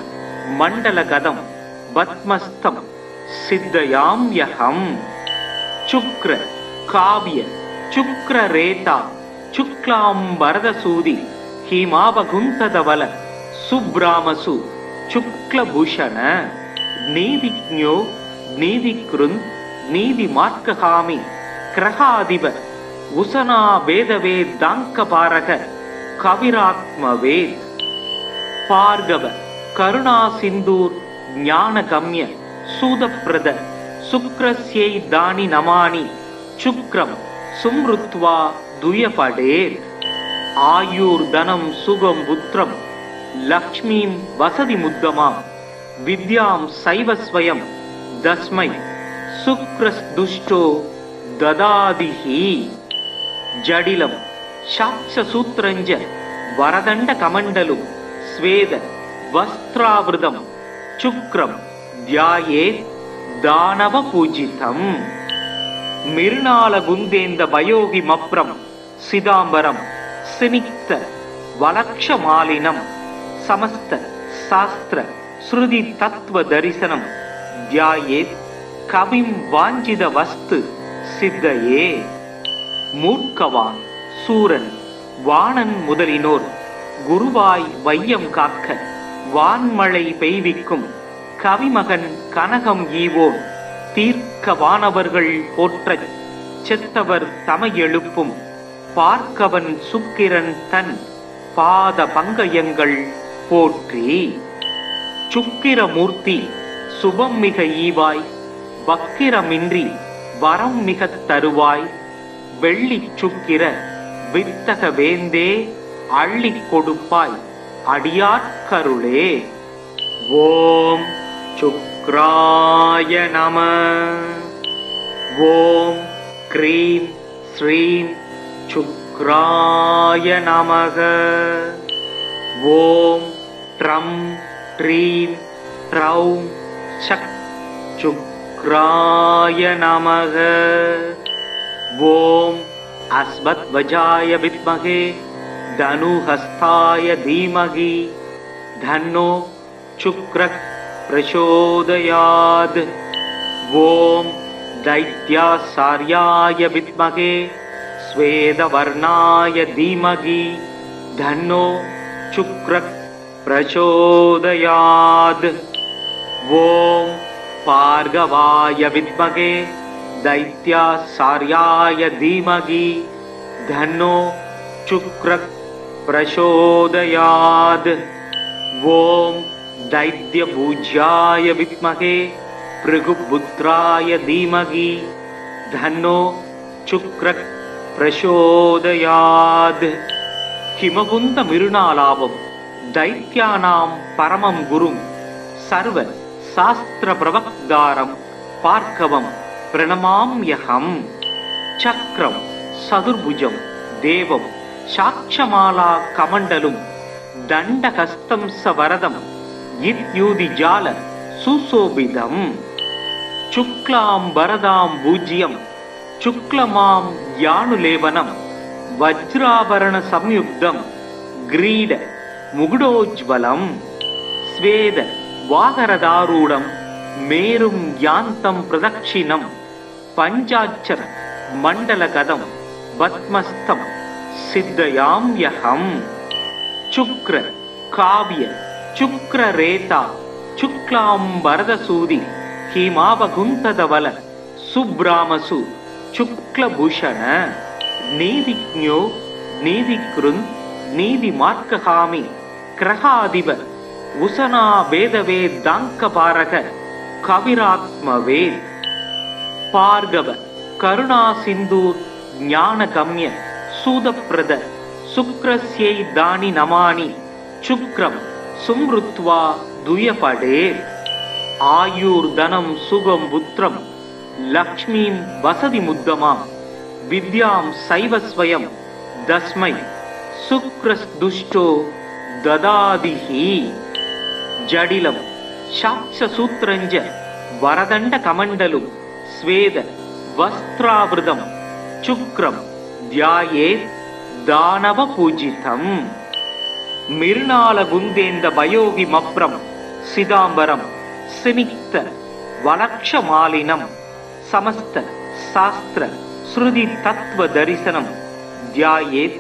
मण्डलगदं पद्मस्थं सिद्धयाम्यहम्। शुक्र काव्य शुक्ररेता शुक्लां वरदसूदि हिमावगुंतधवल सुब्रामसु शुक्लभूषण नीतिज्ञो नीतिकृन् नीतिमार्गगामी ग्रहाधिप उशना वेदवेदाङ्कपारक कविरात्मवेद भार्गव करुणा सिन्दूर ज्ञानगम्य सूदप्रद शुक्रस्यै दानि नमानि शुक्रं सुमृत्वा दुयपडेत्। आयुर्धनं सुगं पुत्रं लक्ष्मीं वसति मुद्दमां विद्यां सैव स्वयं तस्मै शुक्रस्दुष्टो ददादिहि। जडिलं शाक्षसूत्रञ्च वरदण्डकमण्डलुं स्वेद वस्त्रावृतं शुक्रं ध्यायेत् दानवपूजितम्। मिर्णालगुन्देन्द वयोगिमप्रं सिदाम्बरं सिनिक्त वलक्षमालिनं समस्त शास्त्र श्रुति तत्व दर्शनं ध्यायेत् कविं वाञ्छित वस्तु सिद्धये। मूर्खवान சூரன் வாணன் முதலினோர் குருவாய் வையம் காக்க வான்மழை பெய்விக்கும் கவிமகன் கனகம் ஈவோன் தீர்க்க வானவர்கள் போற்றச் செத்தவர் தமை எழுப்பும் பார்க்கவன் சுக்கிரன் தன் பாத பங்கயங்கள் போற்றி. சுக்கிரமூர்த்தி சுபம் மிக ஈவாய் வக்கிரமின்றி வரம் மிகத் தருவாய் வெள்ளிச் சுக்கிர வித்தக வேந்தே அள்ளிக் கொடுப்பாய் அடியார்க்கருளே. ஓம் சுக்ராய நம. ஓம் க்ரீம் ஸ்ரீம் சுக்ராய நமக. ஓம் ட்ரம் ட்ரீம் ட்ரௌம் சக் சுக்ராய நமக. ஓம் अस्मद्वजाय विद्महे धनुहस्ताय धीमहि धन्नो शुक्रः प्रचोदयात्. ओम दैत्यासार्याय विद्महे श्वेतवर्णाय धीमहि धन्नो शुक्रः प्रचोदयात्. ओम भार्गवाय विद्महे दैत्यासार्याय धीमहि धन्नो शुक्रः प्रचोदयात्. ओम दैत्यपूज्याय विद्महे भृगुपुत्राय धीमहि धन्नो शुक्रः प्रचोदयात्. हिमकुन्द मिरुणालाभं दैत्यानां परमं गुरुं सर्व शास्त्र प्रवक्तारं पार्कवं प्रणमाम्यहम्. चक्रं சதுர்புஜம் தேவம் சாட்சமாலா கமண்டலும் தண்டஹஸ்தம் சவரதம் இத்யூதிஜால சுசோபிதம் சுக்லாம் வரதாம் பூஜ்யம் சுக்லமாம் யானுலேவனம் வஜ்ராபரண சம்யுக்தம் கிரீட முகுடோஜ்வலம் ஸ்வேத வாகரதாரூடம் மேரும் யாந்தம் பிரதக்ஷிணம் பஞ்சாட்சர மண்டலகதம் பத்மஸ்தம் சித்தயாம்யஹம் சுக்ர காவ்ய சுக்ரரேதா சுக்லாம் வரதசூதி ஹீமாவகுந்ததவல சுப்ராமசு சுக்லபூஷண நீதிஜ்ஞோ நீதிக்ருந்த் நீதிமார்க்ககாமி கிரகாதிப உசனா வேதவேதாங்கபாரக கவிராத்மவேத் பார்கவ கருணா சிந்தூர் ஞானகம்ய சூதப்பிரத சுக்ரஸ்யை தானி நமானி சுக்ரம் சும்ருத்வா துயபடே ஆயுர்தனம் சுகம் புத்திரம் லக்ஷ்மீம் வசதி முத்தமாம் வித்யாம் சைவஸ்வயம் தஸ்மை சுக்ரஸ்துஷ்டோ ததாதிஹி ஜடிலம் சாட்சசூத்ரஞ்ச வரதண்ட கமண்டலும் ஸ்வேத வஸ்திராவிருதம் சுக்ரம் தியாயேத் தானவ பூஜிதம் மிருணால குந்தேந்த பயோகி மப்ரம் சிதாம்பரம் சினிக்த வலக்ஷமாலினம் சமஸ்த சாஸ்திர ஸ்ருதி தத்துவ தரிசனம் தியாயேத்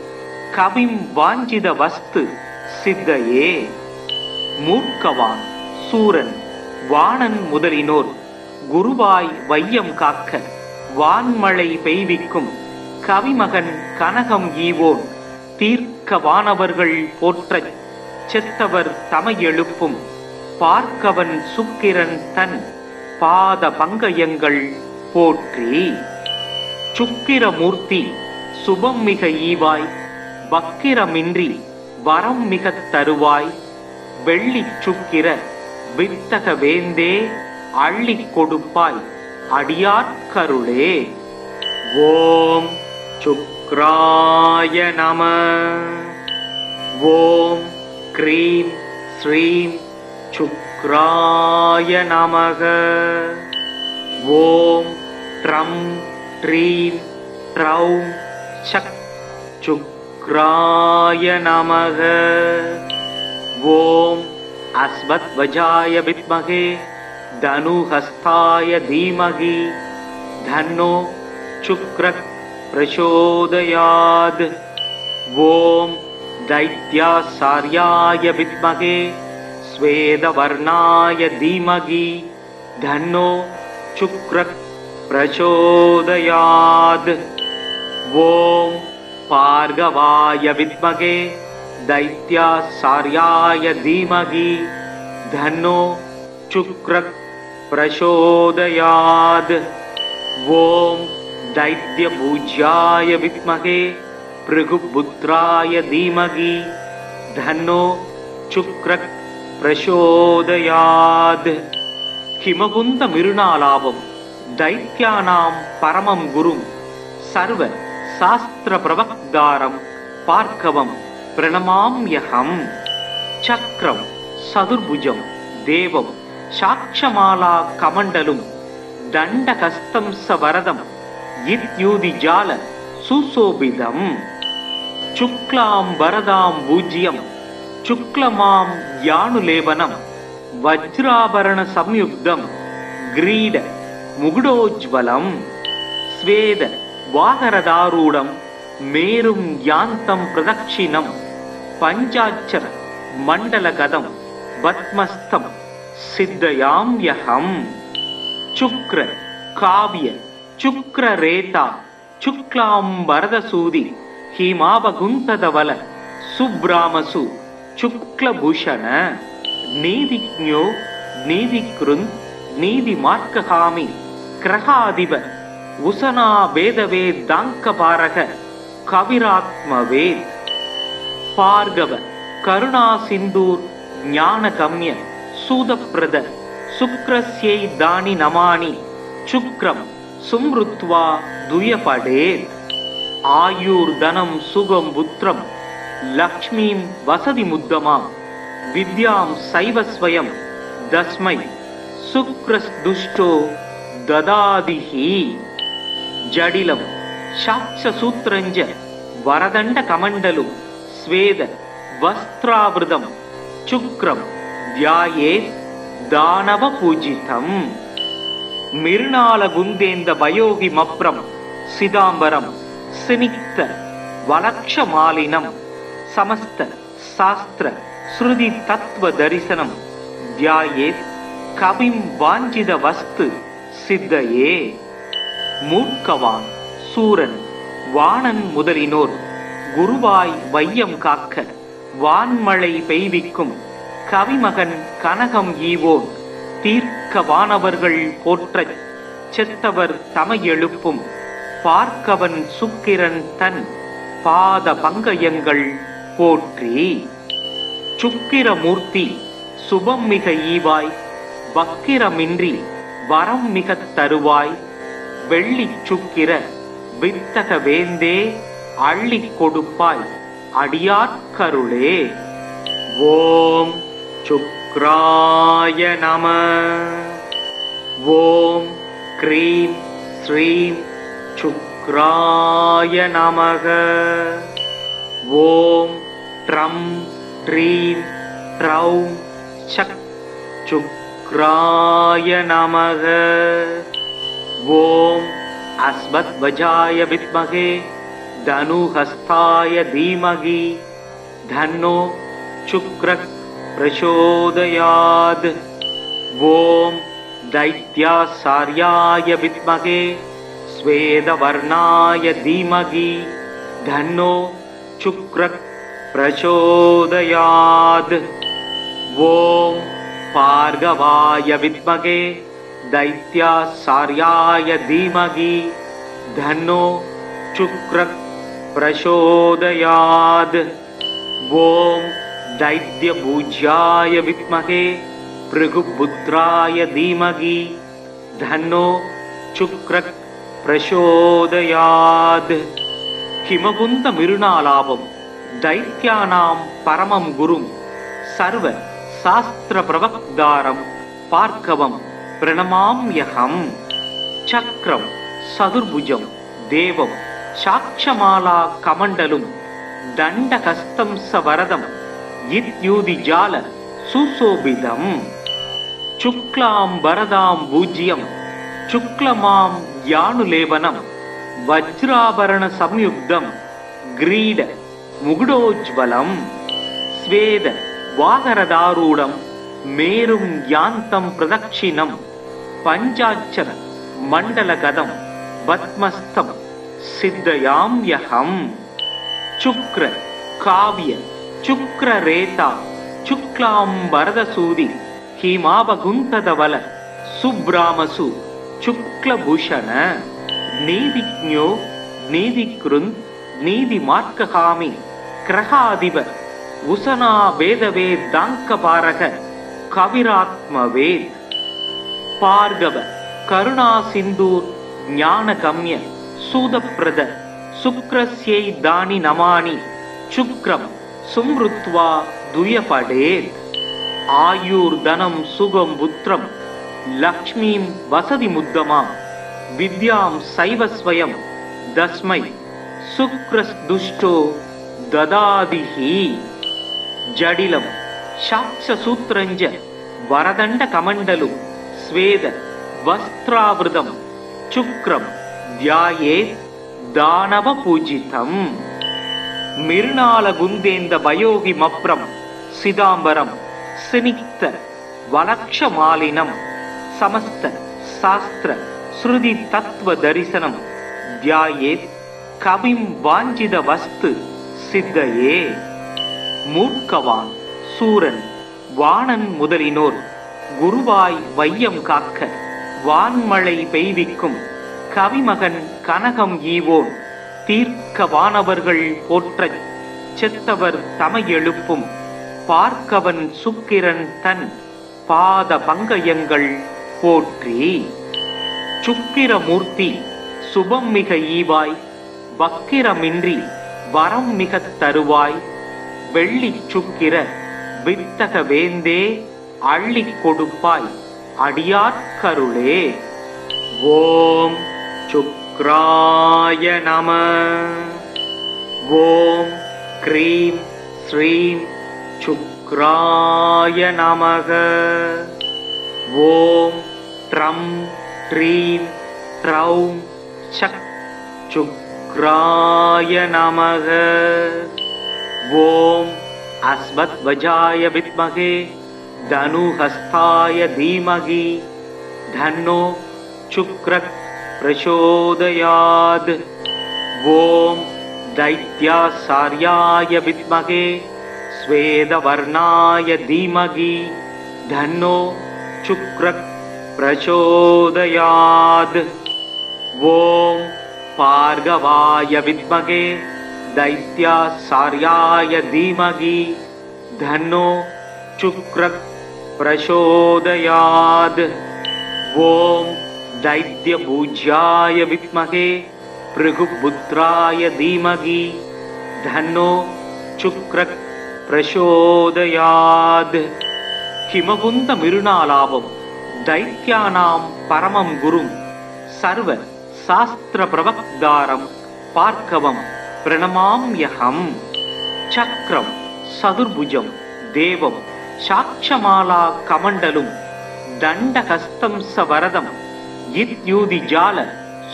கவிம் வாஞ்சித வஸ்து சித்தையே மூர்க்கவான் சூரன் வாணன் முதலினோர் குருவாய் வையம் காக்க வான்மழை பெய்விக்கும் கவிமகன் கனகம் ஈவோன் தீர்க்க வானவர்கள் போற்றச் செத்தவர் தமை எழுப்பும் பார்க்கவன் சுக்கிரன் தன் பாத பங்கயங்கள் போற்றி சுக்கிரமூர்த்தி சுபம் மிக ஈவாய் வக்கிரமின்றி வரம் மிகத் தருவாய் வெள்ளி சுக்கிர வித்தக வேந்தே அள்ளிக் கொடுப்பாய் அடியாட்கருளே. ஓம் சுக்ராய நம. ஓம் க்ரீம் ஸ்ரீம் சுக்ராய நமக. ஓம் ட்ரம் ட்ரீம் ட்ரௌம் சக் சுக்ராய நமக. ஓம் அஸ்வத்வஜாய வித்மகே தனுஹஸ்தாய தீமகி தன்னோ சுக்ரக் பிரசோதயாத். ஓம் தைத்யாசார்யாய வித்மகே ஸ்வேதவர்ணாய தீமகி தன்னோ சுக்ரக் பிரசோதயாத். ஓம் பார்கவாய வித்மகே தைத்யாசார்யாய தீமகி தன்னோ சுக்ரக் பிரசோதயாத். ஓம் தைத்யபூஜ்யாய வித்மகே பிருகுபுத்ராய தீமகி தன்னோ சுக்ரக் பிரசோதயாத். ஹிமகுந்த மிருணாலாபம் தைத்யானாம் பரமம் குரும் சர்வ சாஸ்திர பிரவக்தாரம் பார்க்கவம் பிரணமாம்யஹம். சக்ரம் சதுர்புஜம் தேவம் சாட்சமாலா கமண்டலும் தண்டகஸ்தம் சவரதம் இத்யூதிஜால சுசோபிதம். சுக்லாம் வரதாம் பூஜ்யம் சுக்லமாம் யானுலேவனம் வஜ்ராபரண சம்யுக்தம் கிரீட முகுடோஜ்வலம். ஸ்வேத வாகரதாரூடம் மேரும் யாந்தம் பிரதக்ஷிணம் பஞ்சாட்சர மண்டலகதம் பத்மஸ்தம் சித்தயாம்யஹம். சுக்ர காவ்ய சுக்ரரேதா சுக்லாம் வரதசூதி ஹீமாவகுந்ததவல சுப்ராமசு சுக்லபூஷண நீதிஜ்ஞோ நீதிக்ருந்த் நீதிமார்க்ககாமி கிரகாதிப உசனா வேதவேதாங்கபாரக கவிராத்மவேத். பார்கவ கருணா சிந்தூர் ஞானகம்ய சூதப்பிரத சுக்ரஸ்யை தானி நமானி சுக்ரம் சும்ருத்வா துயபடே. ஆயுர் தனம் சுகம் புத்திரம் லக்ஷ்மீம் வசதி முத்தமாம் வித்யாம் சைவஸ்வயம் தஸ்மை சுக்ரஸ் துஷ்டோ ததாதிஹி. ஜடிலம் சாட்சசூத்ரஞ்ச வரதண்ட கமண்டலும் ஸ்வேத வஸ்திராவிருதம் சுக்ரம் தியாயே தானவ பூஜிதம். மிருணால குந்தேந்த பயோகி மப்ரம் சிதாம்பரம் சினிக்த வலக்ஷமாலினம் சமஸ்த சாஸ்திர ஸ்ருதி தத்துவ தரிசனம் தியாயே கவிம் வாஞ்சித வஸ்து சித்தையே. மூர்க்கவான் சூரன் வாணன் முதலினோர் குருவாய் வையம் காக்க வான்மழை பெய்விக்கும் கவிமகன் கனகம் ஈவோன் தீர்க்க வானவர்கள் போற்றச் செத்தவர் தமை எழுப்பும் பார்க்கவன் சுக்கிரன் தன் பாத பங்கயங்கள் போற்றி. சுக்கிரமூர்த்தி சுபம் மிக ஈவாய் வக்கிரமின்றி வரம் மிகத் தருவாய் வெள்ளி சுக்கிர வித்தக வேந்தே அள்ளிக் கொடுப்பாய் அடியார்க்கருளே. ஓம் சுக்ராய நம. ஓம் க்ரீம் ஸ்ரீம் சுக்ராய நமக. ஓம் ட்ரம் ட்ரீம் ட்ரௌம் சக் சுக்ராய நமக. ஓம் அஸ்வத்வஜாய வித்மகே தனுஹஸ்தாய தீமகி தன்னோ சுக்ரக் பிரசோதயாத். ஓம் தைத்யாசார்யாய வித்மகே ஸ்வேதவர்ணாய தீமகி தன்னோ சுக்ரக் பிரசோதயாத். ஓம் பார்கவாய வித்மகே दैत्यासार्याय धीमहि धन्नो शुक्रः प्रचोदयात्. ओम दैत्यपूज्याय विद्महे भृगुपुत्राय धीमहि धन्नो शुक्रः प्रचोदयात्. हिमकुंद मिरुणालाभम दैत्यानां परमं गुरुं सर्व शास्त्र प्रवक्तारं பார்க்கவம் பிரணமாம்யகம். சக்ரம் சதுர்புஜம் தேவம் சாட்சமாலா கமண்டலும் தண்டஹஸ்தம் சவரதம் இத்யூதி ஜால சுசோபிதம். சுக்லாம் வரதாம் பூஜ்யம் சுக்லமாம் யானுலேவனம் வஜ்ராபரண சம்யுக்தம் கிரீட முகுடோஜ்வலம். ஸ்வேத வாகரதாரூடம் மேரும் யாந்தம் பிரதக்ஷிணம் பஞ்சாட்சர மண்டலகதம் பத்மஸ்தம் சித்தயாம்யகம். சுக்ர காவிய சுக்ரரேதா சுக்லாம் வரதசூதி ஹிமாபகுந்ததவல சுப்ராமசு சுக்லபூஷண. நீதிஜ்ஞோ நீதிக்ருந்த் நீதிமார்க்ககாமி கிரகாதிப உசனா வேதவே தாங்கபாரக கவிராத்மவேத். பார்கவ கருணா சிந்தூர் ஞான கம்ய சூதப்பிரத சுக்ரஸ்யை தானி நமானி சுக்ரம் சும்ருத்வா துயபடேத். ஆயுர் தனம் சுகம் புத்திரம் லக்ஷ்மீம் வசதி முத்தமாம் வித்யாம் சைவஸ்வயம் தஸ்மை சுக்ரஸ் துஷ்டோ ததாதிஹி. ஜடிலம் சாட்சசூத்ரஞ்ச வரதண்ட கமண்டலும் ஸ்வேத வஸ்திராவிருதம் சுக்ரம் தியாயே தானவ பூஜிதம். மிருணால குந்தேந்த பயோகி மப்ரம் சிதாம்பரம் சினிக்த வலக்ஷமாலினம் சமஸ்த சாஸ்திர ஸ்ருதி தத்துவ தரிசனம் தியாயே கவிம் வாஞ்சித வஸ்து சித்தையே. மூர்க்கவான் சூரன் வாணன் முதலினோர் குருவாய் வையம் காக்க வான்மழை பெய்விக்கும் கவிமகன் கனகம் ஈவோன் தீர்க்க வானவர்கள் போற்றச் செத்தவர் தமை எழுப்பும் பார்க்கவன் சுக்கிரன் தன் பாத பங்கயங்கள் போற்றி. சுக்கிரமூர்த்தி சுபம் மிக ஈவாய் வக்கிரமின்றி வரம் மிகத் தருவாய் வெள்ளிச் சுக்கிர வித்தக வேந்தே அள்ளிக் கொடுப்பாய் அடியார்க்கருளே. ஓம் சுக்ராய நம. ஓம் க்ரீம் ஸ்ரீம் சுக்ராய நமக. ஓம் ட்ரம் ட்ரீம் ட்ரௌம் சக் சுக்ராய நமக. ஓம் அஸ்வத்வஜாய வித்மகே தனுஹஸ்தாய தீமகி தன்னோ சுக்ரக் பிரசோதயாத். ஓம் दैत्यासार्याय विद्महे स्वेदवर्णाय धीमहि धन्नो शुक्रः प्रचोदयात्. ओम भार्गवाय विद्महे दैत्यासार्याय धीमहि धन्नो शुक्रः प्रचोदयात्. ओम दैत्यपूज्याय विद्महे भृगुपुत्राय धीमहि धन्नो शुक्रः प्रचोदयात्. हिमवुन्द मिरुणालाभं दैत्यानां परमं गुरुं सर्व शास्त्र प्रवक्तारं पार्कवं प्रणमाम्यहं. चक्रं सदुर्भुजं देवं साक्षमाला कमण्डलुं दण्डहस्तं सवरदं इत्युदिजाल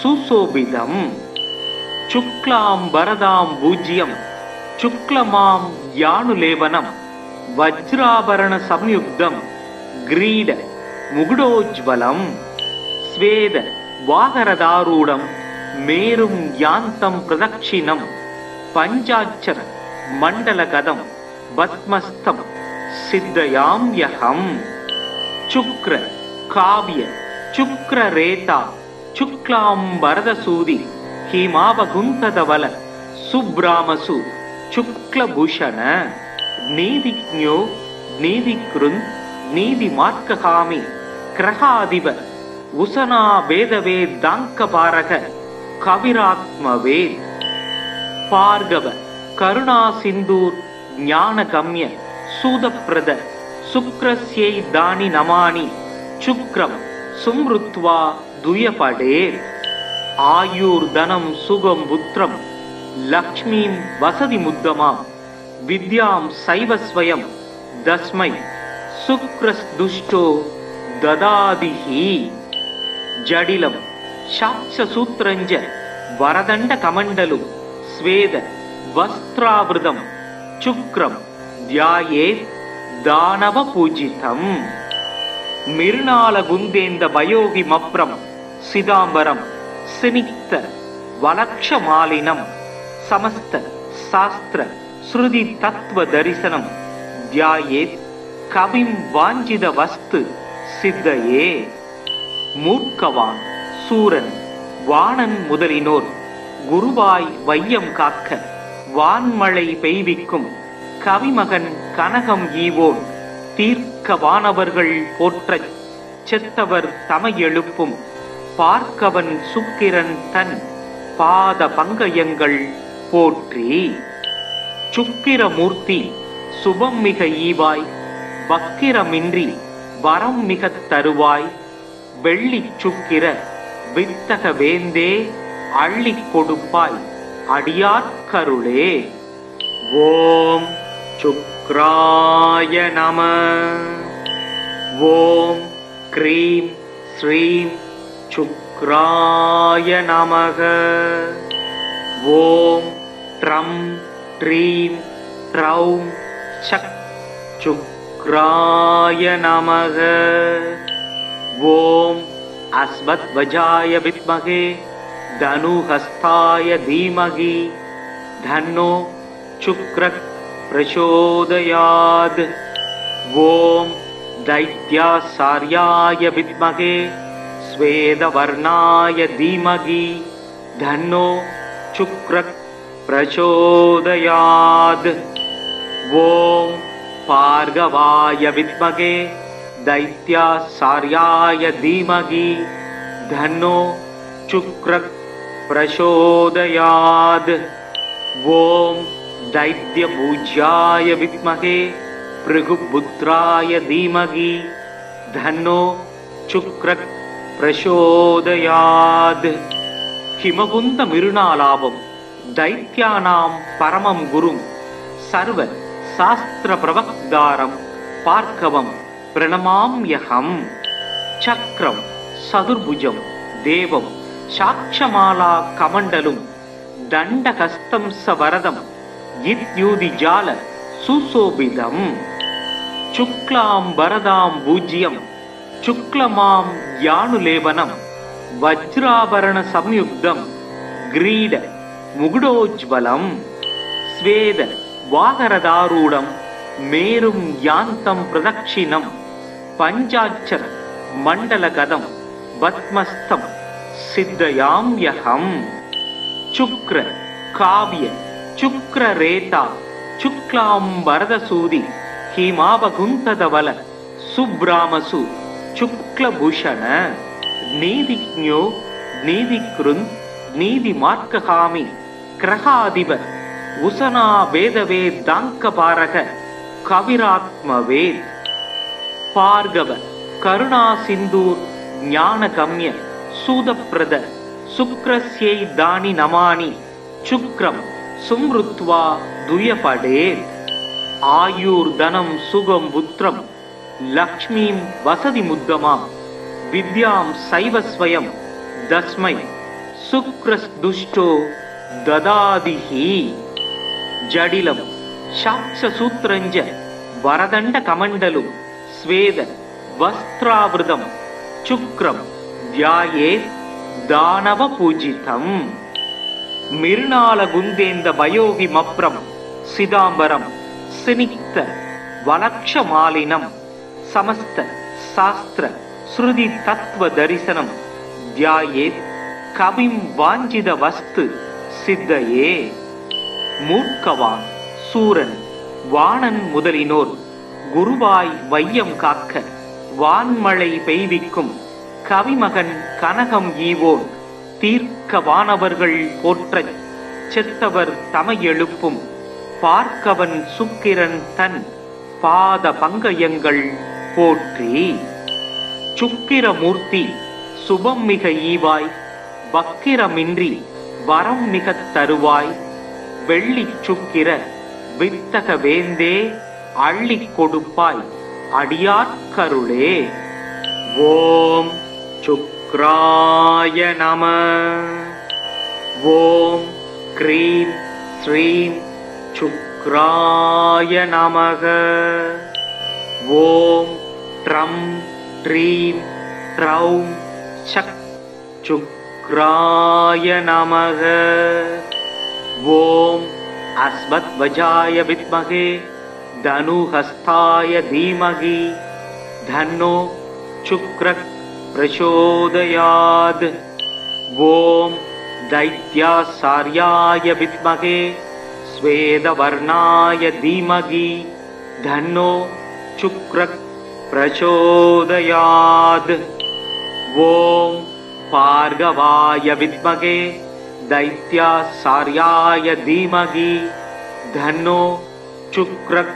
सुशोभितम्. शुक्लां वरदां पूज्यं शुक्लमां यानुलेवनं वज्राभरण संयुक्तं ग्रीड मुकुटोज्ज्वलं. स्वेद वाहरदारूढं मेरुं यान्तं प्रदक्षिणं पञ्चाक्षर मण्डलगदं भस्मस्थं सिद्धयाम्यहं. शुक्र काव्य शुक्ररेता शुक्लां वरदसूदि हिमावगुंतदवल सुब्रामसु शुक्लभूषण. नीतिज्ञो नीतिकृन् नीतिमार्गकामी ग्रहाधिप उशना वेदवेदाङ्कपारक कविरात्मवेद. भार्गव करुणा सिन्दूर ज्ञानगम्य सूदप्रद शुक्रस्यै दानि नमानि शुक्रं सुमृत्वा दुयपडे. आयुर्धनं सुगं पुत्रं लक्ष्मीं वसति मुद्दमां विद्यां सैव स्वयं तस्मै शुक्रस्दुष्टो ददादिहि. जडिलं शाक्षसूत्रञ्च वरदण्डकमण्डलु स्वेद वस्त्रावृतं शुक्रं ध्यायेत् दानवपूजितम्. मिरुणालगुन्देन्द वयोगिमप्रं सिदाम्बरं सिनिक्त वलक्षमालिनं समस्त शास्त्र श्रुति तत्व दर्शनं ध्यायेत् कविं वाञ्छित वस्तु सिद्धये. मूर्खवान சூரன் வாணன் முதலினோர் குருவாய் வையம் காக்க வான்மழை பெய்விக்கும் கவிமகன் கனகம் ஈவோன் தீர்க்க வானவர்கள் போற்றச் செத்தவர் தமை எழுப்பும் பார்க்கவன் சுக்கிரன் தன் பாத பங்கயங்கள் போற்றி. சுக்கிரமூர்த்தி சுபம் மிக ஈவாய் வக்கிரமின்றி வரம் மிகத் தருவாய் வெள்ளிச் சுக்கிர வித்தக வேந்தே அள்ளிக் கொடுப்பாய் அடியார்க்கருளே. ஓம் சுக்ராய நம. ஓம் க்ரீம் ஸ்ரீம் சுக்ராய நமக. ஓம் ட்ரம் ட்ரீம் ட்ரௌம் சக் சுக்ராய நமக. ஓம் அஸ்வத்வஜாய வித்மகே தனுஹஸ்தாய தீமகி தன்னோ சுக்ரः பிரசோதயாத். ஓம் दैत्यासार्याय विद्महे स्वेदवर्णाय धीमहि धन्नो शुक्रः प्रचोदयात्. ओम भार्गवाय विद्महे दैत्यासार्याय धीमहि धन्नो शुक्रः प्रचोदयात्। ॐ दैत्यपूज्याय विद्महे भृगुपुत्राय धीमहि धन्नो शुक्रः प्रचोदयात्। हिमकुन्द मिरुणालाभं दैत्यानां परमं गुरुं सर्व शास्त्र प्रवक्तारं पार्कवं प्रणमाम्यहम्। चक्रं सदुर्भुजं देवं साक्षमाला कमण्डलुं दण्डहस्तं सवरदं इत्युदिजाल सुशोभितम्। शुक्लां वरदां पूज्यं शुक्लमां यानुलेपनं वज्राभरण संयुक्तं ग्रीड मुकुटोज्ज्वलं। स्वेद वागरदारूढं मेरुं यान्तं प्रदक्षिणं पञ्चाक्षर मण्डलगदं पद्मस्थं सिद्धयाम्यहम्। शुक्र काव्य शुक्ररेता शुक्लां वरदसूदि हिमावकुन्तधवल सुब्रामसु शुक्लभूषण। नीतिज्ञो नीतिकृन् नीतिमार्गगामि ग्रहाधिप उशना वेदवेदाङ्कपारक कविरात्मवेद। भार्गव करुणा सिन्धुर् ज्ञानगम्य सूदप्रद शुक्रस्यै दानि नमानि शुक्रं सुमृत्वा दुयपडेत्। आयुर्धनं सुगं पुत्रं लक्ष्मीं वसति मुद्गमां विद्यां सैव स्वयं तस्मै शुक्रदुष्टो ददादिहि। जडिलं शाक्षसूत्रञ्च वरदण्डकमण्डलुं स्वेद वस्त्रावृतं शुक्रं ध्यायेत् दानवपूजितम्। मिर्णालगुन्देन्द वयोगिमप्रं सिदाम्बरं सिनिक्त वलक्षमालिनं समस्त शास्त्र श्रुति तत्त्वदर्शनं ध्यायेत् कविं वाञ्छित वस्तु सिद्धये। மூர்க்கவான் சூரன் வாணன் முதலினோர் குருவாய் வையம் காக்க வான்மழை பெய்விக்கும் கவிமகன் கனகம் ஈவோன் தீர்க்க வானவர்கள் போற்றச் செத்தவர் தமை எழுப்பும் பார்க்கவன் சுக்கிரன் தன் பாத பங்கயங்கள் போற்றி. சுக்கிரமூர்த்தி சுபம் மிக ஈவாய் வக்கிரமின்றி வரம் மிகத் தருவாய். வெள்ளிச் சுக்கிர வித்தக வேந்தே அள்ளிக் கொடுப்பாய் அடியார்க்கருளே. ஓம் சுக்ராய நம. ஓம் க்ரீம் ஸ்ரீம் சுக்ராய நமக. ஓம் ட்ரம் ட்ரீம் ட்ரௌம் சக் சுக்ராய நமக. ஓம் அஸ்வத்வஜாய வித்மகே தனுஹஸ்தாய தீமகி தன்னோ சுக்ரः பிரசோதயாத். ஓம் दैत्यासार्याय विद्महे श्वेतवर्णाय धीमहि धन्नो शुक्रः प्रचोदयात्. ओम भार्गवाय विद्महे दैत्यासार्याय धीमहि धन्नो शुक्रः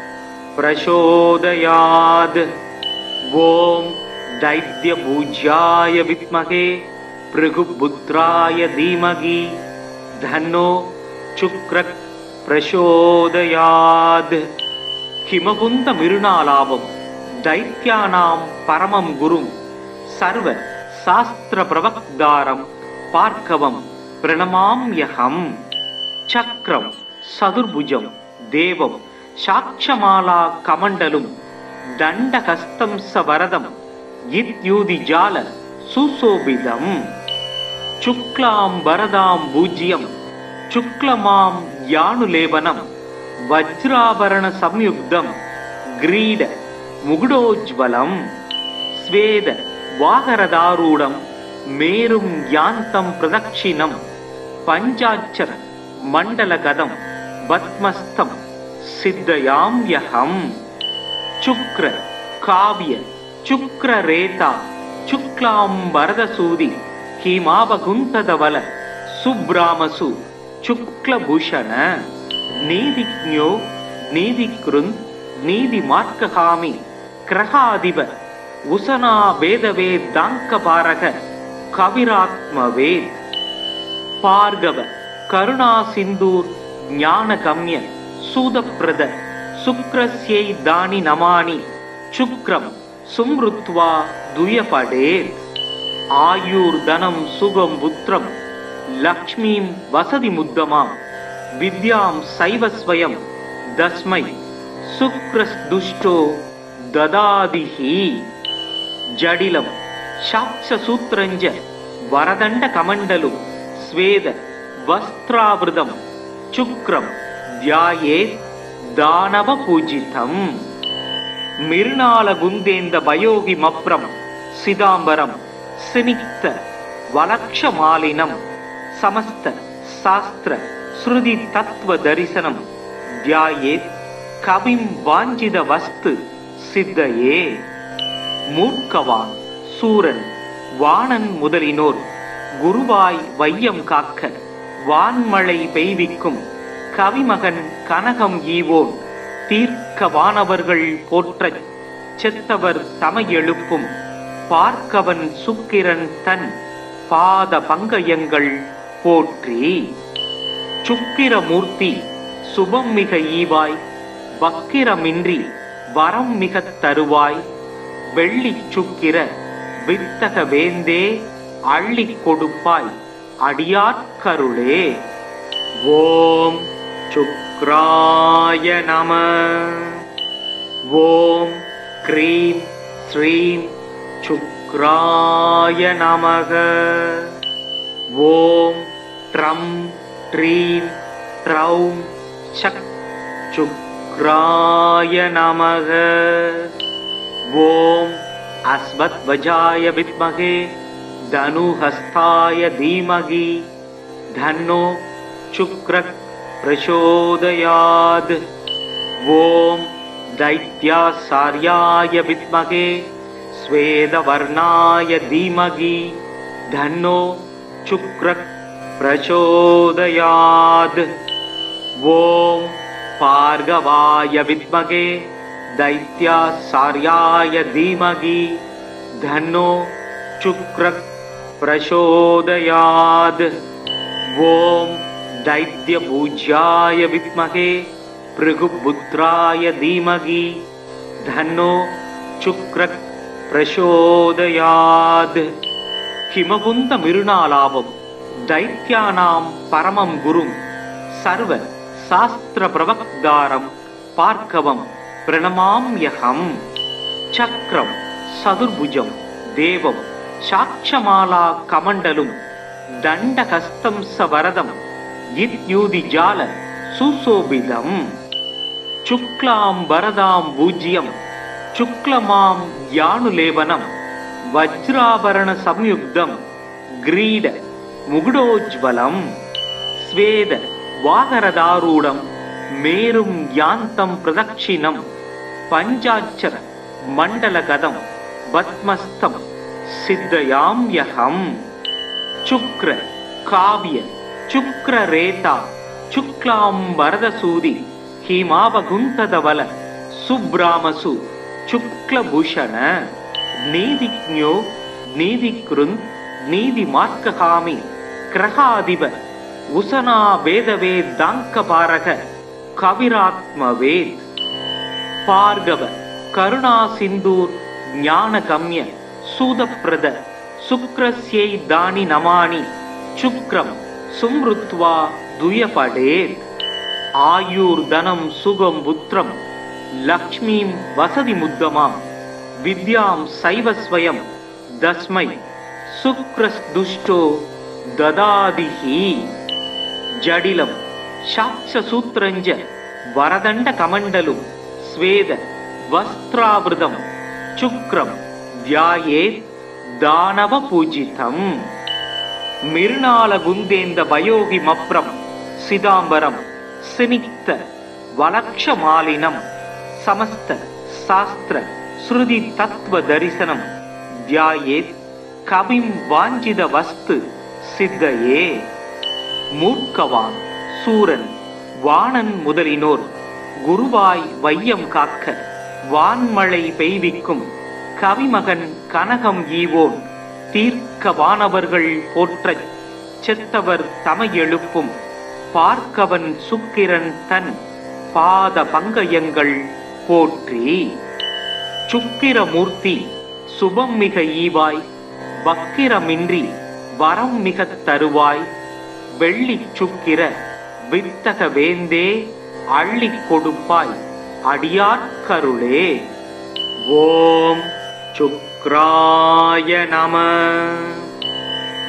प्रचोदयात्. ओम दैत्यपूज्याय विद्महे भृगुपुत्राय धीमहि धन्नो शुक्रः प्रचोदयात्. हिमकुन्द मिरुणालाभं दैत्यानां परमं गुरुं सर्व शास्त्र प्रवक्तारं पार्कवं प्रणमाम्यहम्. चक्रं सदुर्भुजं देवं साक्षमाला कमण्डलुं दण्डहस्तं सवरदं इत्युदिजाल सुशोभितम्. शुक्लां वरदां पूज्यं शुक्लमां यानुलेपनं वज्राभरण संयुक्तं ग्रीड मुकुटोज्ज्वलं. स्वेद वाहरदारूढं मेरुं यान्तं प्रदक्षिणं पञ्चाक्षर मण्डलगदं पद्मस्थं सिद्धयाम्यहम्. शुक्र काव्य शुक्ररेता शुक्लां वरदसूदि हिमावकुन्तधवल सुब्रामसु शुक्लभूषण नीतिज्ञो नीतिकृन् नीतिमार्गगामी ग्रहाधिप उशना वेदवेदाङ्कपारक कविरात्मवेद पार्गव करुणा सिंदूर ज्ञानगम्य सूदप्रद शुक्रस्यै दानि नमानि शुक्रम सुमृत्वा दुयपडेत् आयुर्धनं सुगम पुत्रम लक्ष्मीं वसति मुद्दमा विद्यां सैव स्वयं दस्मै शुक्रस्दुष्टो ददादिहि जडिलं शाक्षसूत्रञ्च वरदण्ड कमण्डलु स्वेद वस्त्रावृतं शुक्रं ध्यायेत् दानव पूजितम् मिर्णालगुन्देन्द भयोगिमप्रं सिदाम्बरं सिनिक्त वलक्षमालिनं समस्त शास्त्र श्रुति तत्व दर्शनं ध्यायेत् कविं वाञ्छित वस्तु सिद्धये मूर्खवान சூரன் வாணன் முதலினோர் குருவாய் வையம் காக்க வான்மழை பெய்விக்கும் கவிமகன் கனகம் ஈவோன் தீர்க்க வானவர்கள் போற்றச் செத்தவர் தமை எழுப்பும் பார்க்கவன் சுக்கிரன் தன் பாத பங்கயங்கள் போற்றி சுக்கிரமூர்த்தி சுபம் மிக ஈவாய் வக்கிரமின்றி வரம் மிகத் தருவாய் வெள்ளி சுக்கிர வித்தக வேந்தே அள்ளி கொடுப்பாய் அடியாட்கருளே. ஓம் சுக்ராய நம. ஓம் க்ரீம் ஸ்ரீம் சுக்ராய நமக. ஓம் ட்ரம் ட்ரீம் ட்ரௌம் சக் சுக்ராய நமக. ஓம் अस्मद्वजाय विद्महे धनुहस्ताय धीमहि धन्नो शुक्रः प्रचोदयात्. ओम दैत्यासार्याय विद्महे श्वेतवर्णाय धीमहि धन्नो शुक्रः प्रचोदयात्. ओम भार्गवाय विद्महे दैत्यासार्याय धीमहि धन्नो शुक्रः प्रचोदयात्. ओम दैत्यपूज्याय विद्महे भृगुपुत्राय धीमहि धन्नो शुक्रः प्रचोदयात्. हिमवन्त मिरुणालाभं दैत्यानां परमं गुरुं सर्व शास्त्र प्रवक्तारं पार्कवं प्रणमाम्यहम्. चक्रम सदुर्भुजं देवं साक्षमाला कमण्डलुं दण्डहस्तं सवरदं इत्युदिजाल सुशोभितम्. शुक्लां वरदां पूज्यं शुक्लमां यानुलेपनं वज्राभरण संयुक्तं ग्रीड मुकुटोज्ज्वलं स्वेद वाहरदारूढं मेरुं यान्तं प्रदक्षिणं पंचाक्षर मंडलगदं पद्मस्थं सिद्धयाम्यहम्. शुक्र काव्य शुक्ररेता शुक्लां वरदसूदि हिमावगुंतदवल सुब्रामसु शुक्लभूषण नीतिज्ञो नीतिकृन् नीतिमार्गगामी ग्रहाधिप उशना वेदवेदाङ्कपारक कविरात्मवेद पार्गव करुणा सिंदूर ज्ञानगम्य सूदप्रद शुक्रस्यै दानि नमानि शुक्रम सुमृत्वा दुयपडेत् आयुर्धनं सुगम पुत्रम लक्ष्मीं वसति मुद्दमा विद्यां सैव स्वयं दस्मै शुक्रस्दुष्टो ददादिहि जडिलं शाक्षसूत्रञ्च वरदण्ड कमण्डलु स्वेद वस्त्रावृतं शुक्रं ध्यायेत् दानव पूजितम्. मिर्णालगुन्देन्द भयोगिमप्रं सिदाम्बरं सिनिक्त वलक्षमालिनं समस्त शास्त्र श्रुति तत्व दर्शनं ध्यायेत् कविं वाञ्छित वस्तु सिद्धये. மூர்க்கவான் சூரன் வாணன் முதலினோர் குருவாய் வையம் காக்க வான்மழை பெய்விக்கும் கவிமகன் கனகம் ஈவோன் தீர்க்க வானவர்கள் போற்றச் செத்தவர் தமை எழுப்பும் பார்க்கவன் சுக்கிரன் தன் பாத பங்கயங்கள் போற்றி. சுக்கிரமூர்த்தி சுபம் மிக ஈவாய் வக்கிரமின்றி வரம் மிகத் தருவாய் வெள்ளிச் சுக்கிர வித்தக வேந்தே அள்ளிக் கொடுப்பாய் அடியார்க்கருளே. ஓம் சுக்ராய நம.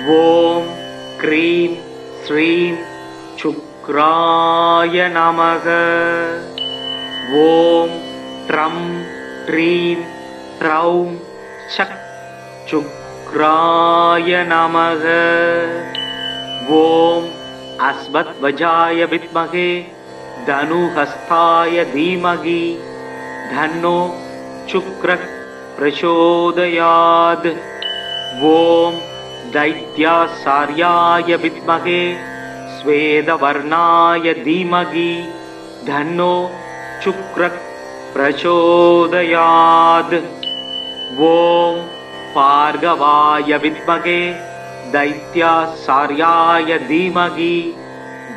ஓம் க்ரீம் ஸ்ரீம் சுக்ராய நமக. ஓம் ட்ரம் ட்ரீம் ட்ரௌம் சக் சுக்ராய நமக. ஓம் அஸ்வத்வஜாய வித்மகே தனுஹஸ்தாய தீமகி தன்னோ சுக்ரः பிரசோதயாத். ஓம் दैत्यासार्याय विद्महे स्वेदवर्णाय धीमहि धन्नो शुक्रः प्रचोदयात्. ओम भार्गवाय विद्महे दैत्यासार्याय धीमहि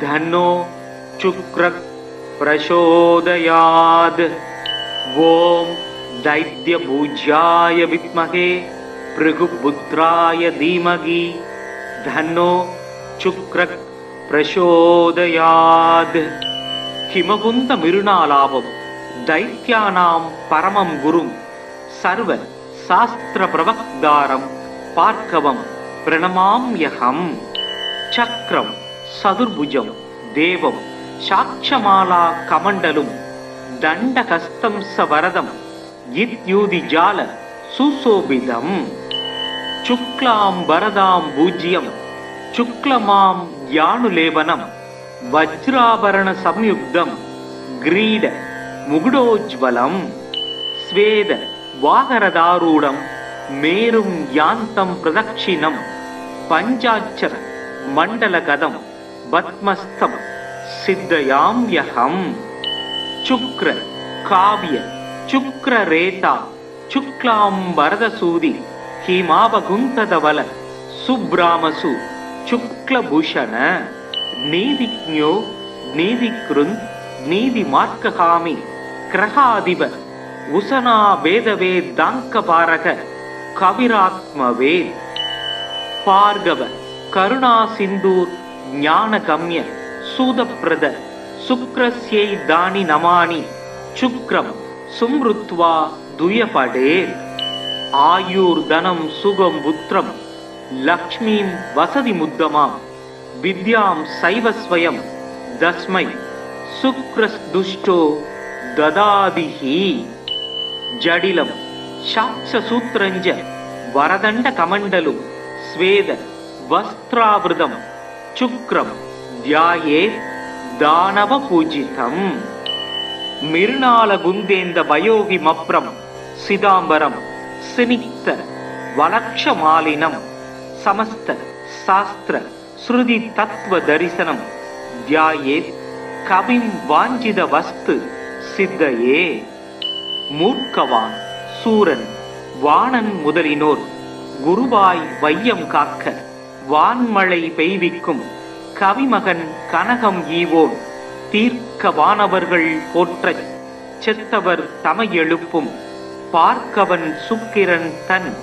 धन्नो शुक्रः प्रचोदयात्. ओम दैत्यपूज्याय विद्महे भृगुपुत्राय धीमहि धन्नो शुक्रः प्रचोदयात्. हिमकुंद मिरुनालाभम दैत्यानां परमं गुरुं सर्व शास्त्र प्रवक्तारं पार्कवं प्रणमाम्यहम्. चक्रं सदुर्भुजं देवं साक्षमाला कमण्डलुं दण्डहस्तं सवरदं इत्युदिजाल सुशोभितम्. शुक्लां वरदां पूज्यं शुक्लमां यानुलेपनं वज्राभरण संयुक्तं ग्रीड मुकुटोज्ज्वलं स्वेद वाहरदारूढं मेरुं यान्तं प्रदक्षिणं पञ्चाक्षर मण्डलगदं पद्मस्थं सिद्धयाम्यहम्. शुक्र काव्य शुक्ररेता शुक्लां वरदसूदि हिमावगुंतदवल सुब्रामसु शुक्लभूषण नीतिज्ञो नीतिकृन् नीतिमार्गकामी ग्रहाधिप उशना वेदवेदाङ्कपारक कविरात्मवेद भार्गव करुणा सिंधूर ज्ञानगम्य सूदप्रद शुक्रस्यै दानि नमानि शुक्रं सुमृत्वा दुयपडेत्. आयुर्धनं सुगं पुत्रं लक्ष्मीं वसति मुद्दमां विद्यां सैव स्वयं तस्मै शुक्रस्दुष्टो ददादिहि. जडिलं शाक्षसूत्रञ्च वरदण्डकमण्डलुं स्वेद वस्त्रावृतं शुक्रं ध्यायेत् दानवपूजितम्. मिरुनालगुन्देन्द वयोगि मप्रं सिदाम्बरं सिनिक्त वलक्षमालिनं समस्त शास्त्र श्रुति तत्व दर्शनं ध्यायेत् कविं वाञ्छित वस्तु सिद्धये. मूर्खवान् सूरन् वाणन् முதலினோர் குருவாய் வையம் காக்க வான்மழை பெய்விக்கும் கவிமகன் கனகம் ஈவோன் தீர்க்க வானவர்கள் போற்றச் செத்தவர் தமை எழுப்பும் பார்க்கவன் சுக்கிரன் தன்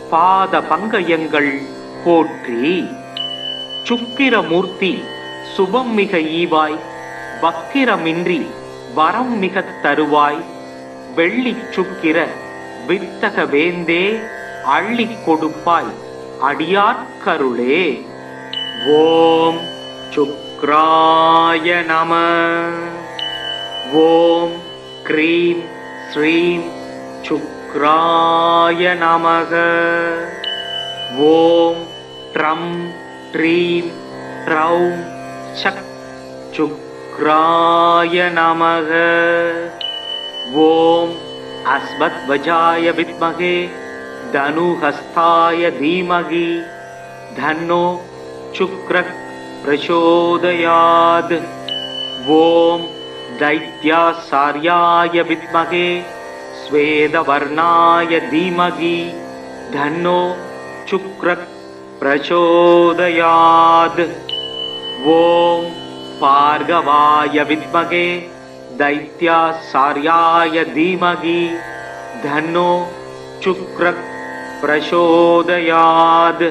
பாத பங்கயங்கள் போற்றி. சுக்கிரமூர்த்தி சுபம் மிக ஈவாய் வக்கிரமின்றி வரம் மிகத் தருவாய் வெள்ளிச் சுக்கிர வித்தக வேந்தே அள்ளிக் கொடுப்பாய் அடியார்க்கருளே. ஓம் சுக்ராய நம. ஓம் க்ரீம் ஸ்ரீம் சுக்ராய நமக. ஓம் ட்ரம் ட்ரீம் ட்ரௌம் சக் சுக்ராய நமக. ஓம் அஸ்வத்வஜாய வித்மகே தனுஹஸ்தாய தீமகி தன்னோ சுக்ரः प्रचोदयात्। ॐ दैत्यासार्याय विद्महे श्वेतवर्णाय धीमहि धन्नो शुक्रः प्रचोदयात्। ॐ भार्गवाय विद्महे दैत्यासार्याय धीमहि धन्नो शुक्रः प्रचोदयात्।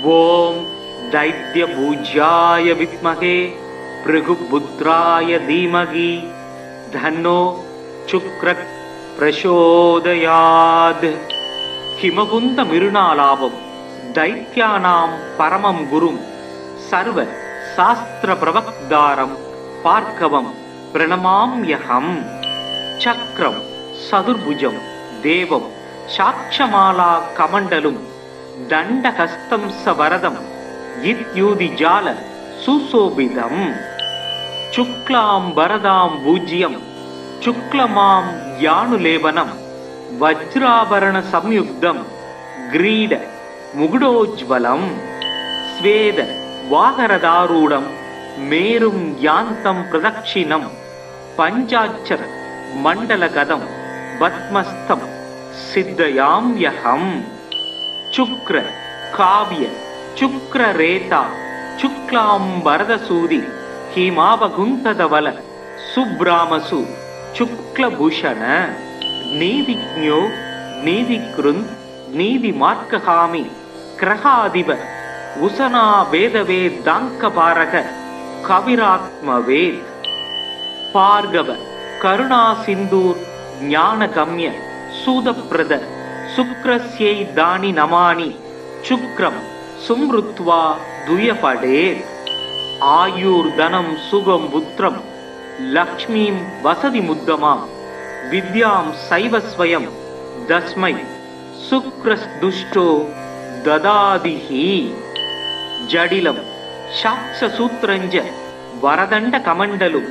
ॐ दैत्यपूज्याय विद्महे भृगुपुत्राय धीमहि धन्नो शुक्रः प्रचोदयात्। हिमकुन्द मिरुणालाभं दैत्यानां परमं गुरुं सर्व शास्त्र प्रवक्तारं पार्कवं प्रणमाम्यहम्। चक्रं सदुर्भुजं देवं साक्षमाला कमण्डलुं दण्डहस्तं सवरदं इत्युदिजाल सुशोभितम्। शुक्लां वरदां पूज्यं शुक्लमां यानुलेपनं वज्राभरण संयुक्तं ग्रीड मुकुटोज्ज्वलं। स्वेद वाहरदारूढं मेरुं यान्तं प्रदक्षिणं पञ्चाक्षर मण्डलगदं पद्मस्थं सिद्धयाम्यहम्। शुक्र काव्य शुक्ररेता शुक्लां वरदसूदि हिमावगुन्तधवल सुब्रामसु शुक्लभूषण। नीतिज्ञो नीतिकृन् नीतिमार्गगामि ग्रहाधिप उशना वेदवेदाङ्कपारक कविरात्मवेद। भार्गव करुणासिन्धुर् ज्ञानगम्य सूदप्रद शुक्रस्यै दानि नमानि शुक्रं सुमृत्वा दुयपडेत्। आयुर्धनं सुगं पुत्रं लक्ष्मीं वसतिमुद्दमां विद्यां सैव स्वयं तस्मै शुक्रस्दुष्टो ददादिहि। जडिलं शाक्षसूत्रञ्च वरदण्डकमण्डलुं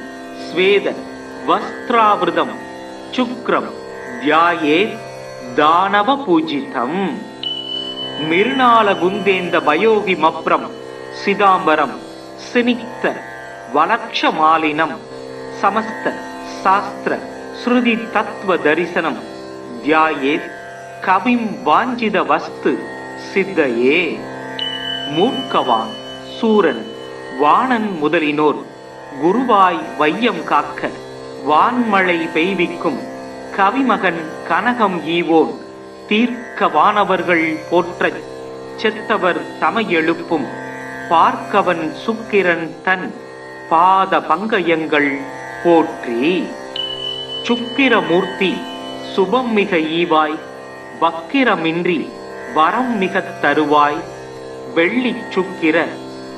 स्वेद वस्त्रावृतं शुक्रं ध्यायेत् दानवपूजितम्। मिर्णालगुन्देन्द भयोगिमप्रं सिदाम्बरं सिनिक्त वलक्षमालिनं समस्त शास्त्र श्रुति तत्व दर्शनं ध्यायेत् कविं वाञ्छित वस्तु सिद्धये। மூர்க்கவான் சூரன் வாணன் முதலினோர் குருவாய் வையம் காக்க வான்மழை பெய்விக்கும் கவிமகன் கனகம் ஈவோன் தீர்க்க வானவர்கள் போற்றச் செத்தவர் தமை எழுப்பும் பார்க்கவன் சுக்கிரன் தன் பாத பங்கயங்கள் போற்றி. சுக்கிரமூர்த்தி சுபம் மிக ஈவாய் வக்கிரமின்றி வரம் மிகத் தருவாய் வெள்ளி சுக்கிர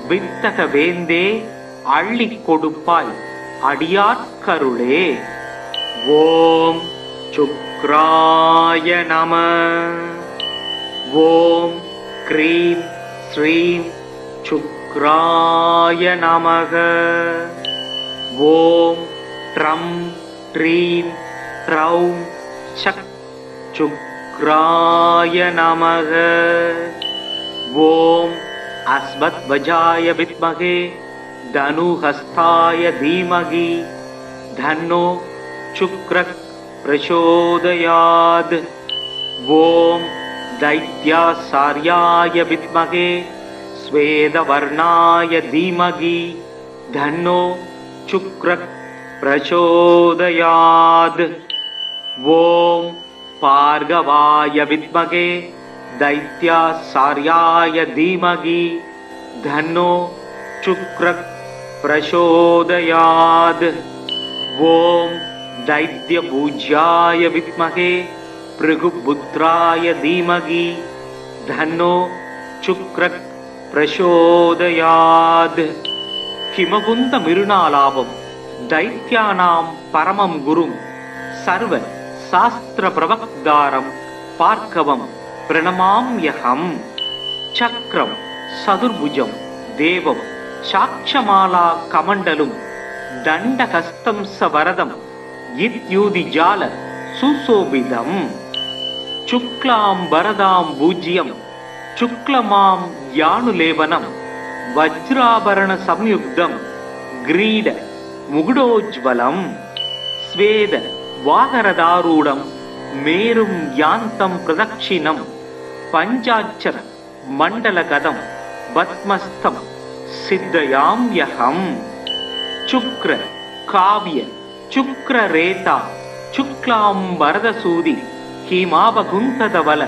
வித்தக வேந்தே அள்ளிக் கொடுப்பாய் அடியார்க்கருளே. ஓம் சுக்ராய நம. ஓம் க்ரீம் ஸ்ரீம் சுக்ராய நமக. ஓம் ட்ரம் ட்ரீம் ட்ரௌம் சக் சுக்ராய நமக. ஓம் அஸ்வத்வஜாய வித்மகே தனுஹஸ்தாய தீமகி தன்னோ சுக்ரः பிரசோதயாத். ஓம் दैत्यासार्याय विद्महे श्वेतवर्णाय धीमहि धन्नो शुक्रः प्रचोदयात्. ओम भार्गवाय विद्महे दैत्यासार्याय धीमहि धन्नो शुक्रः प्रचोदयात्. ओम दैत्यपूज्याय विद्महे भृगुपुत्राय धीमहि धन्नो शुक्रः प्रचोदयात्. हिमकुन्द मिरुणालाभं दैत्यानां परमं गुरुं सर्व शास्त्र प्रवक्तारं पार्कवं प्रणमाम्यहम्. चक्रं सदुर्भुजं देवं साक्षमाला कमण्डलुं दण्डहस्तं सवरदं इत्युदिजाल सुशोभितम्. शुक्लां वरदां पूज्यं शुक्लमां यानुलेपनं வஜ்ராபரண சம்யுக்தம் கிரீட முகுடோஜ்வலம் ஸ்வேத வாகரதாரூடம் மேரும் யாந்தம் பிரதக்ஷிணம் பஞ்சாட்சர மண்டலகதம் பத்மஸ்தம் சித்தயாம்யகம் சுக்ர காவிய சுக்ரரேதா சுக்லாம்பரதசூதி ஹீமாபகுந்ததவல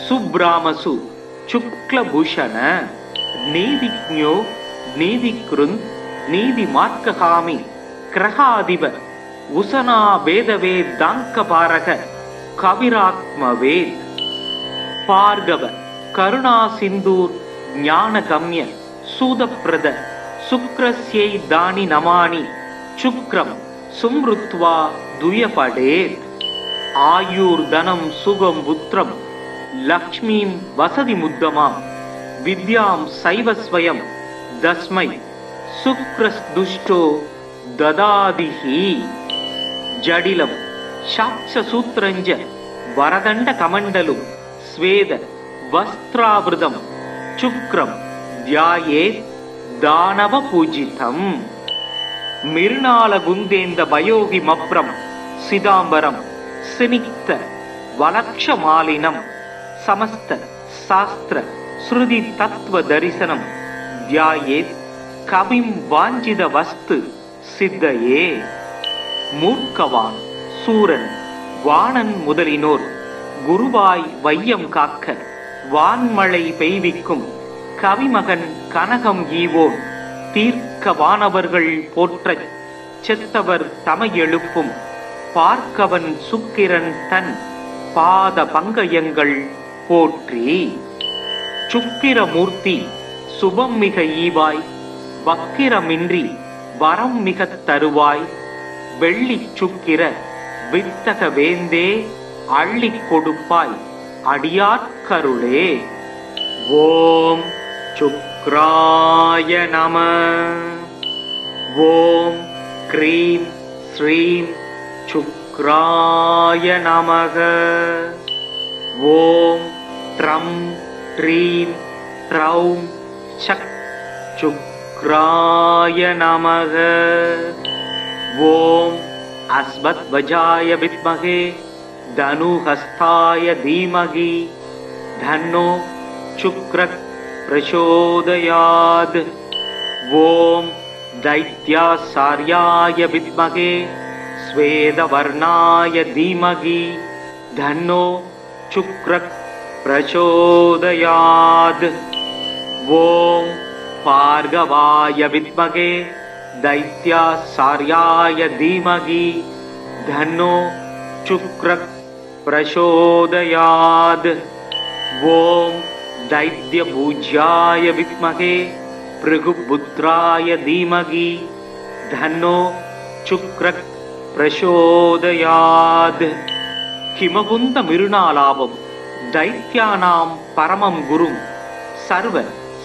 சுப்ராமசு சுக்லபூஷண நீதிஜ்ஞோ நீதிக்ருந்த் நீதி மார்க்ககாமி கிரகாதிப உசனா வேதவே தாங்கபாரக கவிராத்மவேத் பார்கவ கருணா சிந்தூர் ஞானகம்ய சூதப்பிரத சுக்ரஸ்யை தானி நமானி சுக்ரம் சும்ருத்வா துயபடேத் ஆயுர் தனம் சுகம் புத்திரம் லக்ஷ்மீம் வசதி முத்தமாம் வித்யாம் சைவஸ்வயம் தஸ்மை சுக்ரஸ்துஷ்டோ ததாதிஹி ஜடிலம் சாட்சசூத்ரஞ்ச வரதண்ட கமண்டலும் ஸ்வேத வஸ்திராவிருதம் சுக்ரம் தியாயேத் தானவ பூஜிதம் மிருணால குந்தேந்த பயோகி மப்ரம் சிதாம்பரம் சினிக்த வலக்ஷமாலினம் சமஸ்த சாஸ்திர ஸ்ருதி தத்துவ தரிசனம் தியாயேத் கவிம் வாஞ்சித வஸ்து சித்தையே மூர்க்கவான் சூரன் வாணன் முதலினோர் குருவாய் வையம் காக்க வான்மழை பெய்விக்கும் கவிமகன் கனகம் ஈவோன் தீர்க்க வானவர்கள் போற்றச் செத்தவர் தமை எழுப்பும் பார்க்கவன் சுக்கிரன் தன் பாத பங்கயங்கள் போற்றி சுக்கிரமூர்த்தி சுபம் மிக ஈவாய் வக்கிரமின்றி வரம் மிகத் தருவாய் வெள்ளிச் சுக்கிர வித்தக வேந்தே அள்ளிக் கொடுப்பாய் அடியார்க்கருளே. ஓம் சுக்ராய நம. ஓம் க்ரீம் ஸ்ரீம் சுக்ராய நமக. ஓம் ட்ரம் ட்ரீம் ட்ரௌம் சக் சுக்ராய நமக. ஓம் அஸ்வத்வஜாய வித்மகே தனுஹஸ்தாய தீமகி தன்னோ சுக்ரக் பிரசோதயாத். ஓம் தைத்யாசார்யாய வித்மகே ஸ்வேதவர்ணாய தீமகி தன்னோ சுக்ரக் பிரசோதயாத். ஓம் பார்கவாய வித்மகே தைத்யாசார்யாய தீமகி தன்னோ சுக்ரக் பிரசோதயாத். ஓம் தைத்யபூஜ்யாய வித்மகே பிருகுபுத்ராய தீமகி தன்னோ சுக்ரக் பிரசோதயாத். ஹிமகுந்த மிருணாலாபம் தைத்யானாம் பரமம் குரும் சர்வ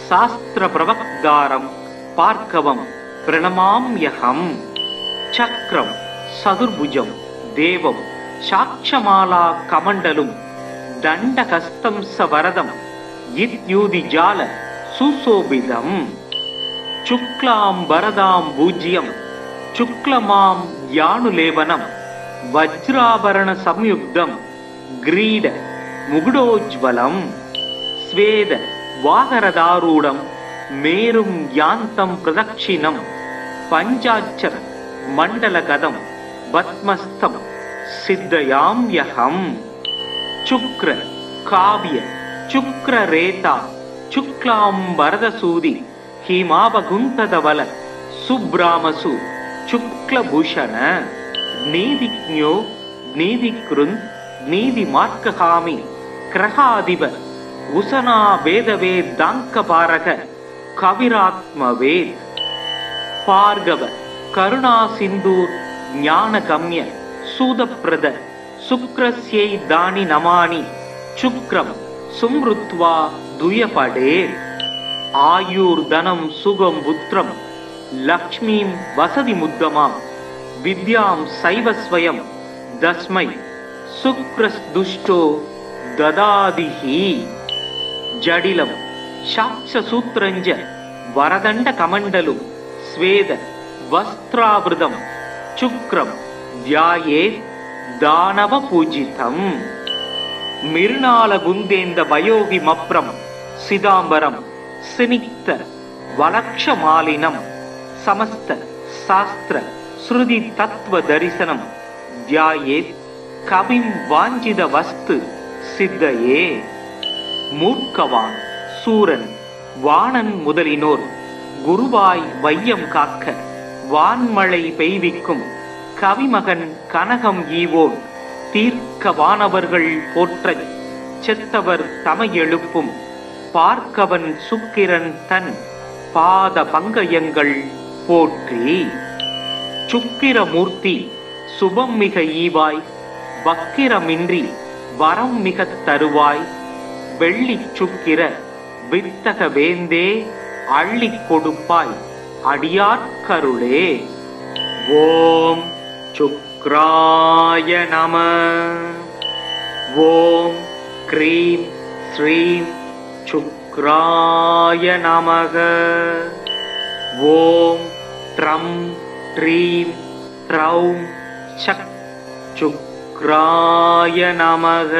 சாஸ்திர பிரவக்தாரம் பார்க்கவம் பிரணமாம்யகம். சக்ரம் சதுர்புஜம் தேவம் சாட்சமாலா கமண்டலும் தண்டஹஸ்தம் சவரதம் இத்யூதிஜால சுசோபிதம். சுக்லாம் வரதாம் பூஜ்யம் சுக்லமாம் யானுலேவனம் வஜ்ராபரண சம்யுக்தம் கிரீட முகுடோஜ்வலம் ஸ்வேத வாகரதாரூடம் மேரும் யாந்தம் பிரதக்ஷிணம் பஞ்சாட்சர மண்டலகதம் பத்மஸ்தம் சித்தயாம்யகம். சுக்ர காவிய சுக்ரரேதா சுக்லாம்பரதசூதி ஹீமாபகுந்ததவல சுப்ராமசு சுக்லபூஷண நீதிஜ்ஞோ நீதிக்ருந்த் நீதி மார்க்ககாமி கிரகாதிப உசனா வேதவே தாங்கபாரக கவிராத்மவேத். பார்கவ கருணா சிந்தூர் ஞானகம்ய சூதப்பிரத சுக்ரஸ்யை தானி நமானி சுக்ரம் சும்ருத்வா துயபடே. ஆயுர் தனம் சுகம் புத்திரம் லக்ஷ்மீம் வசதி முத்தமாம் வித்யாம் சைவஸ்வயம் தஸ்மை சுக்ரஸ்துஷ்டோ ததாதிஹி. ஜடிலம் சாட்சசூத்ரஞ்ச வரதண்ட கமண்டலு ஸ்வேத வஸ்திராவிருதம் சுக்ரம் தியாயே தானவ பூஜிதம். மிருணால குந்தேந்த பயோகி மப்ரம் சிதாம்பரம் சினிக்த வலக்ஷமாலினம் சமஸ்த சாஸ்திர ஸ்ருதி தத்துவ தரிசனம் தியாயேத் கவிம் வாஞ்சித வஸ்து சித்தையே. மூர்க்கவான் சூரன் வாணன் முதலினோர் குருவாய் வையம் காக்க வான்மழை பெய்விக்கும் கவிமகன் கனகம் ஈவோன் தீர்க்க வானவர்கள் போற்றச் செத்தவர் தமையெழுப்பும் பார்க்கவன் சுக்கிரன் தன் பாத பங்கயங்கள் போற்றி. சுக்கிரமூர்த்தி சுபம் மிக ஈவாய் வக்கிரமின்றி வரம் மிகத் தருவாய் வெள்ளி சுக்கிர வித்தக வேந்தே அள்ளிக் கொடுப்பாய் அடியார்க்கருளே. ஓம் சுக்ராய நம. ஓம் க்ரீம் ஸ்ரீம் சுக்ராய நமக. ஓம் ட்ரம் ட்ரீம் ட்ரௌம் சக் சுக்ராய நமக.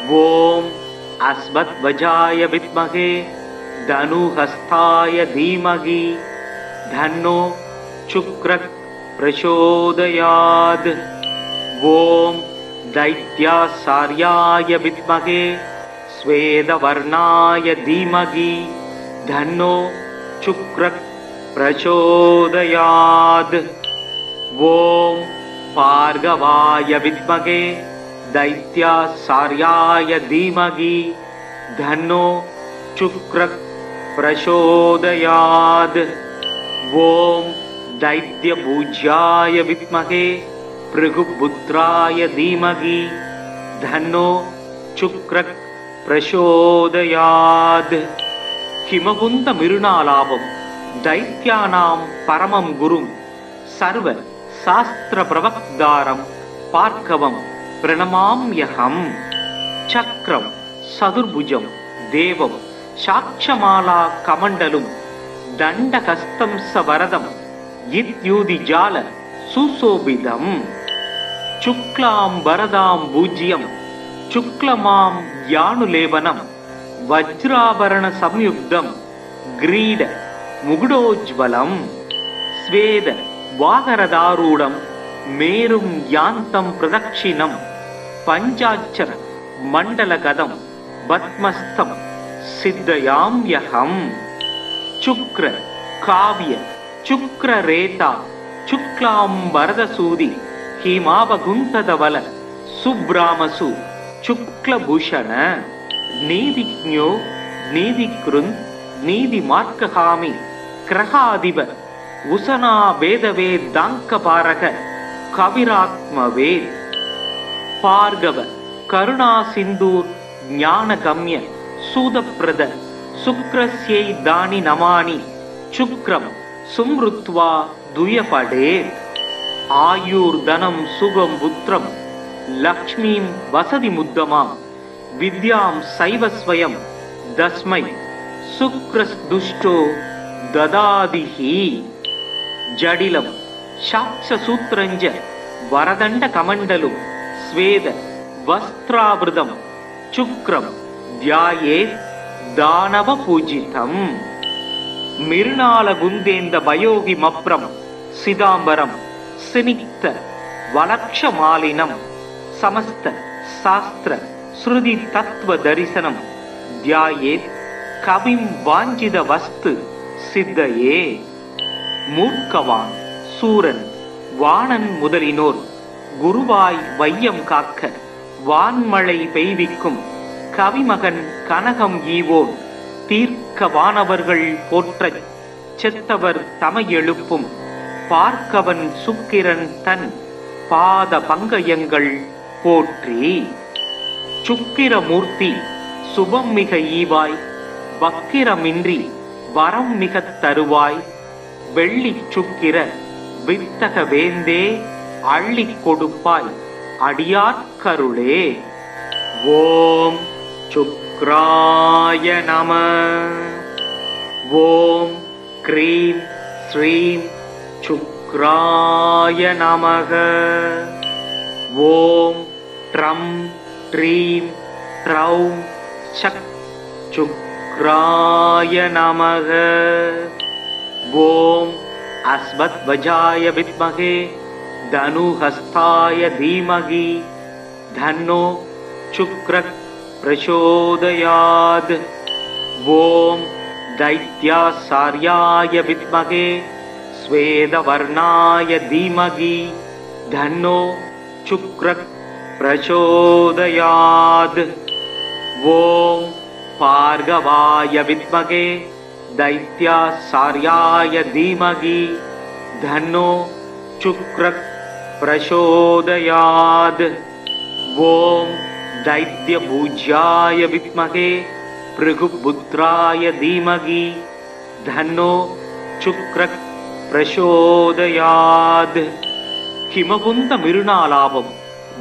ஓம் அஸ்வத்வஜாய வித்மகே தனுஹஸ்தாய தீமகி தன்னோ சுக்ரக் பிரசோதயாத். ஓம் தைத்யாசார்யாய வித்மகே ஸ்வேதவர்ணாய தீமகி தன்னோ சுக்ரக் பிரசோதயாத். ஓம் பார்கவாய வித்மகே தைத்யாசார்யாய தீமகி தன்னோ சுக்ரக் பிரசோதயாத். ஓம் दैत्यपूज्याय विद्महे भृगुपुत्राय धीमहि धन्नो शुक्रः प्रचोदयात्. हिमकुन्द मिरुणालाभं दैत्यानां परमं गुरुं सर्व शास्त्र प्रवक्तारं पार्कवं प्रणमाम्यहम्. चक्रं सदुर्भुजं देवं साक्षमाला कमण्डलुं दण्डहस्तं सवरदं इत्युदिजाल सुशोभितम्. शुक्लां वरदां पूज्यं शुक्लमां यानुलेपनं वज्राभरण संयुक्तं ग्रीड मुकुटोज्ज्वलं स्वेद वाहरदारूढं मेरुं यान्तं प्रदक्षिणं पञ्चाक्षर मण्डलगदं पद्मस्थं सिद्धयाम्यहम्. शुक्र काव्य शुक्ररेता शुक्लां वरदसूदि हिमावगुंतदवल सुब्रामसु शुक्लभूषण नीतिज्ञो नीतिकृन् नीतिमार्कहामि ग्रहाधिप उशना वेदवेदाङ्कपारक कविरात्मवेद. भार्गव करुणा सिन्धुर् ज्ञानगम्य सूदप्रद शुक्रस्यै दानि नमानि शुक्रं सुमृत्वा दुयपडे. आयुर्धनं सुगं पुत्रं लक्ष्मीं वसति मुद्दमां विद्यां सैव स्वयं तस्मै शुक्रस्दुष्टो ददादिहि. जडिलं शाक्षसूत्रञ्च वरदण्डकमण्डलुं स्वेद वस्त्रावृतं शुक्रं ध्यायेत् दानवपूजितम्. मिरुणाल गुन्देन्द भयोगि मप्रं सिदाम्बरं सिनिक्त वलक्षमालिनं समस्त शास्त्र श्रुति तत्व दरिसनं ध्यायेत् कविं वाञ्छित वस्तु सिद्धये. मूर्खवान सूरन வாணன் முதலினோர் குருவாய் வையம் காக்க வான்மழை பெய்விக்கும் கவிமகன் கனகம் ஈவோன் தீர்க்க வானவர்கள் போற்றச் செத்தவர் தமையெழுப்பும் பார்க்கவன் சுக்கிரன் தன் பாத பங்கயங்கள் போற்றி. சுக்கிரமூர்த்தி சுபம் மிக ஈவாய் வக்கிரமின்றி வரம் மிகத் தருவாய் வெள்ளி சுக்கிர வித்தக வேந்தே அள்ளிக் கொடுப்பாய் அடியார்க்கருளே. ஓம் சுக்ராய நம. ஓம் க்ரீம் ஸ்ரீம் சுக்ராய நமக. ஓம் ட்ரம் ட்ரீம் ட்ரௌம் சக் சுக்ராய நமக. ஓம் அஸ்வத்வஜாய வித்மகே தனுஹஸ்தாய தீமகி தன்னோ சுக்ரக் பிரசோதயாத். ஓம் दैत्यासार्याय विद्महे स्वेदवर्णाय धीमहि धन्नो शुक्रः प्रचोदयात्. ओम भार्गवाय विद्महे दैत्यासार्याय धीमहि धन्नो शुक्रः प्रचोदयात्. ओम दैत्यभुज्याय विद्महे भृगुपुत्राय धीमहि धन्नो शुक्रः प्रचोदयात्. हिमकुंद मिरुनालाभम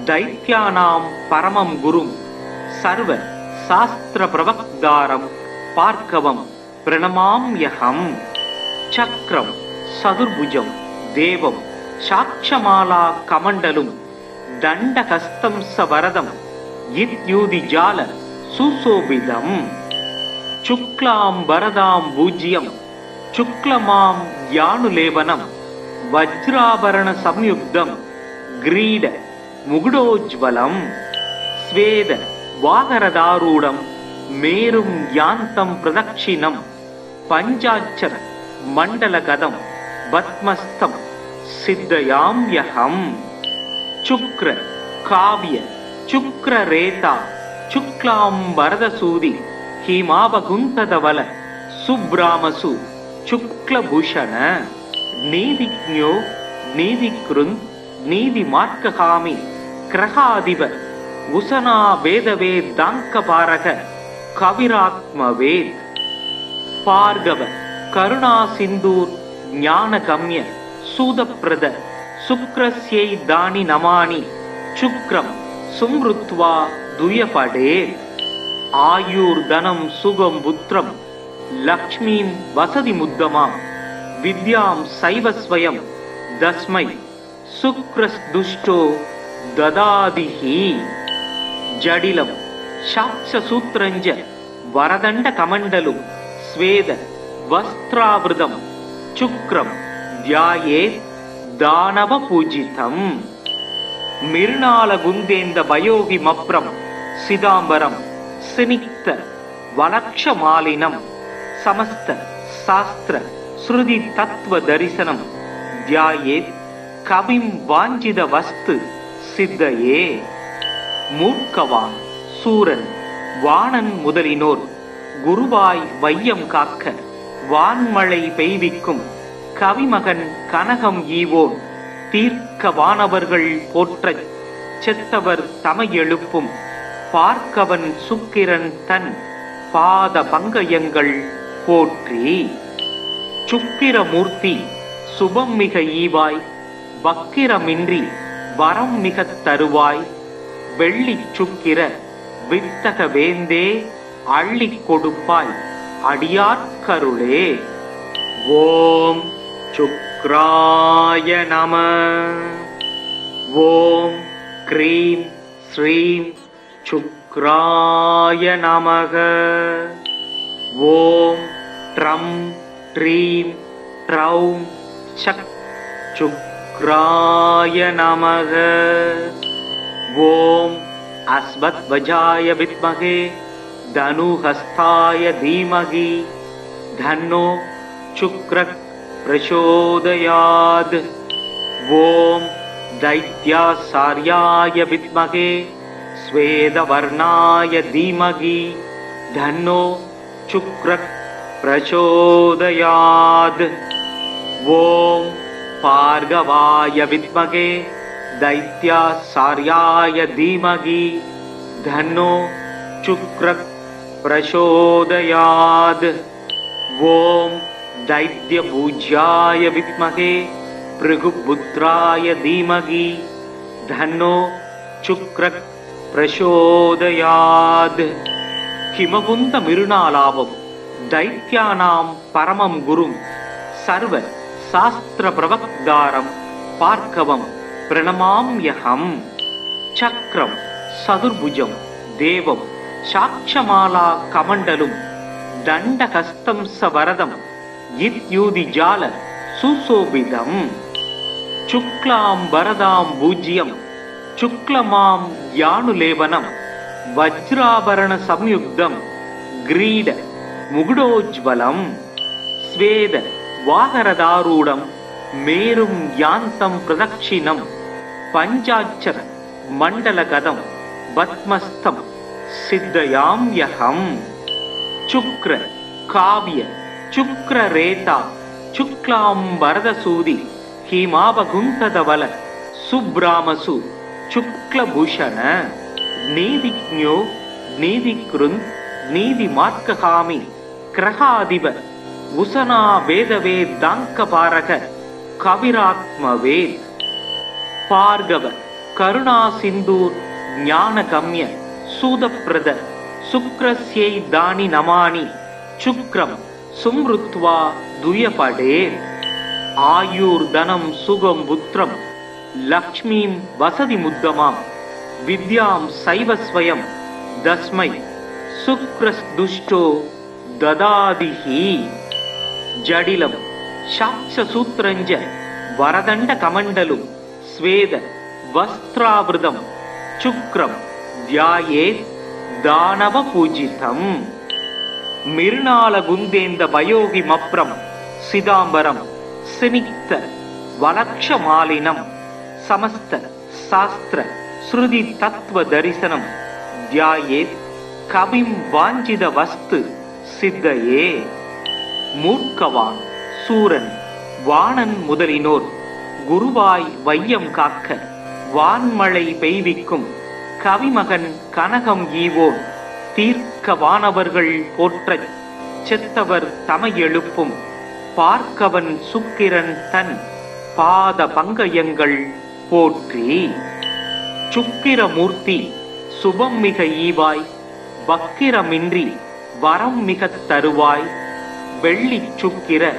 दैत्यानां परमं गुरुं सर्व शास्त्र प्रवक्तारं पार्कवं प्रणमाम्यहम्. चक्रं सदुर्भुजं देवं साक्षमाला कमण्डलुं दण्डहस्तं सवरदं इत्युदिजाल सुशोभितम्. शुक्लां वरदां भूज्यं शुक्लमां यानुलेपनं वज्राभरण संयुक्तं ग्रीड मुकुटोज्ज्वलं. स्वेद वागरदारूढं मेरुं यान्तं प्रदक्षिणं पञ्चाक्षर मण्डलगदं पद्मस्थं सिद्धयाम्यहम्. शुक्र काव्य शुक्ररेता शुक्लां वरदसूदि हिमावकुन्तधवल सुब्रामसु शुक्लभूषण. नीतिज्ञो नीतिकृन् नीतिमार्गगामी ग्रहाधिप उशना वेदवेदाङ्कपारक कविरात्मवेद. भार्गव करुणा सिन्दूर ज्ञानगम्य सूदप्रद शुक्रस्यै दानि नमानि शुक्रं सुमृत्वा दुयपडे. आयुर्धनं सुगं पुत्रं लक्ष्मीं वसति मुद्दमां विद्यां सैव स्वयं तस्मै शुक्रस्दुष्टो ददादिहि. जडिलं शाक्षसूत्रञ्च वरदण्डकमण्डलुं स्वेद वस्त्रावृतं शुक्रं ध्यायेत् दानवपूजितम्. मिर्णालगुन्देन्द वयोगिमप्रं सिदाम्बरं सिनिक्त वलक्षमालिनं समस्त शास्त्र श्रुति तत्व दर्शनं ध्यायेत् कविं वाञ्छित वस्तु सिद्धये. मूर्खवान् சூரன் வாணன் முதலினோர் குருவாய் வையம் காக்க வான்மழை பெய்விக்கும் கவிமகன் கனகம் ஈவோன் தீர்க்க வானவர்கள் போற்றச் செத்தவர் தமை எழுப்பும் பார்க்கவன் சுக்கிரன் தன் பாத பங்கயங்கள் போற்றி. சுக்கிரமூர்த்தி சுபம் மிக ஈவாய் வக்கிரமின்றி வரம் மிகத் தருவாய். வெள்ளி சுக்கிர வித்தக வேந்தே அள்ளிக் கொடுப்பாய் அடியார்க்கருளே. ஓம் சுக்ராய நம. ஓம் க்ரீம் ஸ்ரீம் சுக்ராய நமக. ஓம் ட்ரம் ட்ரீம் ட்ரௌம் சக் சுக்ராய நமக. ஓம் அஸ்வத்வஜாய வித்மகே தனுஹஸ்தாய தீமகி தன்னோ சுக்ரக் பிரசோதயாத். ஓம் दैत्यासार्याय विद्महे स्वेदवर्णाय धीमहि धन्नो शुक्रः प्रचोदयात्. ओम भार्गवाय विद्महे दैत्यासार्याय धीमहि धन्नो शुक्रः प्रचोदयात्. ओम दैत्यभुज्याय विद्महे भृगुपुत्राय धीमहि धन्नो शुक्रः प्रचोदयात्. हिमकुंद मिरुनालाभम दैत्यानां परमं गुरुं सर्व शास्त्र प्रवक्तारं பார்க்கவம் பிரணமாம்யஹம். சக்கரம் சதுர்புஜம் தேவம் சாட்சமாலா கமண்டலும் தண்டஹஸ்தம் சவரதம் இத்யூதிஜால சுசோபிதம். சுக்லாம் வரதாம் பூஜ்யம் சுக்லமாம் யானுலேவனம் வஜ்ராபரண சம்யுக்தம் கிரீட முகுடோஜ்வலம். ஸ்வேத வாகரதாரூடம் மேரும் யாந்தம் பிரதக்ஷிணம் பஞ்சாட்சர மண்டலகதம் பத்மஸ்தம் சித்தயாம்யஹம். சுக்ர காவிய சுக்ரரேதா சுக்லாம் வரதசூதி ஹிமாபகுந்ததவல சுப்ராமசு சுக்லபூஷண. நீதிஜ்ஞோ நீதிக்ருந்த் நீதிமார்க்ககாமி கிரகாதிப உசனா வேதவே தாங்கபாரக கவிராத்மவே. பார்கவ கருணா சிந்தூர் ஞானகம்ய சூதப்பிரத சுக்ரஸ்யை தானி நமானி சுக்ரம் சும்ருத்வா துயபடே. ஆயுர் தனம் சுகம் புத்திரம் லக்ஷ்மீம் வசதி முத்தமாம் வித்யாம் சைவஸ்வயம் தஸ்மை சுக்ரஸ்துஷ்டோ ததாதிஹி. ஜடிலம் சாட்சசூத்ரஞ்ச வரதண்ட கமண்டலும் ஸ்வேத வஸ்திராவிருதம் சுக்ரம் தியாயேத் தானவ பூஜிதம். மிருணால குந்தேந்த பயோகி மப்ரம் சிதாம்பரம் சினிக்த வலக்ஷமாலினம் சமஸ்த சாஸ்திர ஸ்ருதி தத்துவ தரிசனம் தியாயேத் கவிம் வாஞ்சித வஸ்து சித்தையே. மூர்க்கவான் சூரன் வாணன் முதலினோர் குருவாய் வையம் காக்க வான்மழை பெய்விக்கும் கவிமகன் கனகம் ஈவோன் தீர்க்க வானவர்கள் போற்றச் செத்தவர் தமை எழுப்பும் பார்க்கவன் சுக்கிரன் தன் பாத பங்கயங்கள் போற்றி. சுக்கிரமூர்த்தி சுபம் மிக ஈவாய் வக்கிரமின்றி வரம் மிகத் தருவாய் வெள்ளி சுக்கிர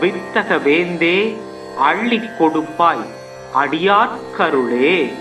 வித்தக வேந்தே அள்ளிக் கொடுப்பாய் அடியாட்கருளே.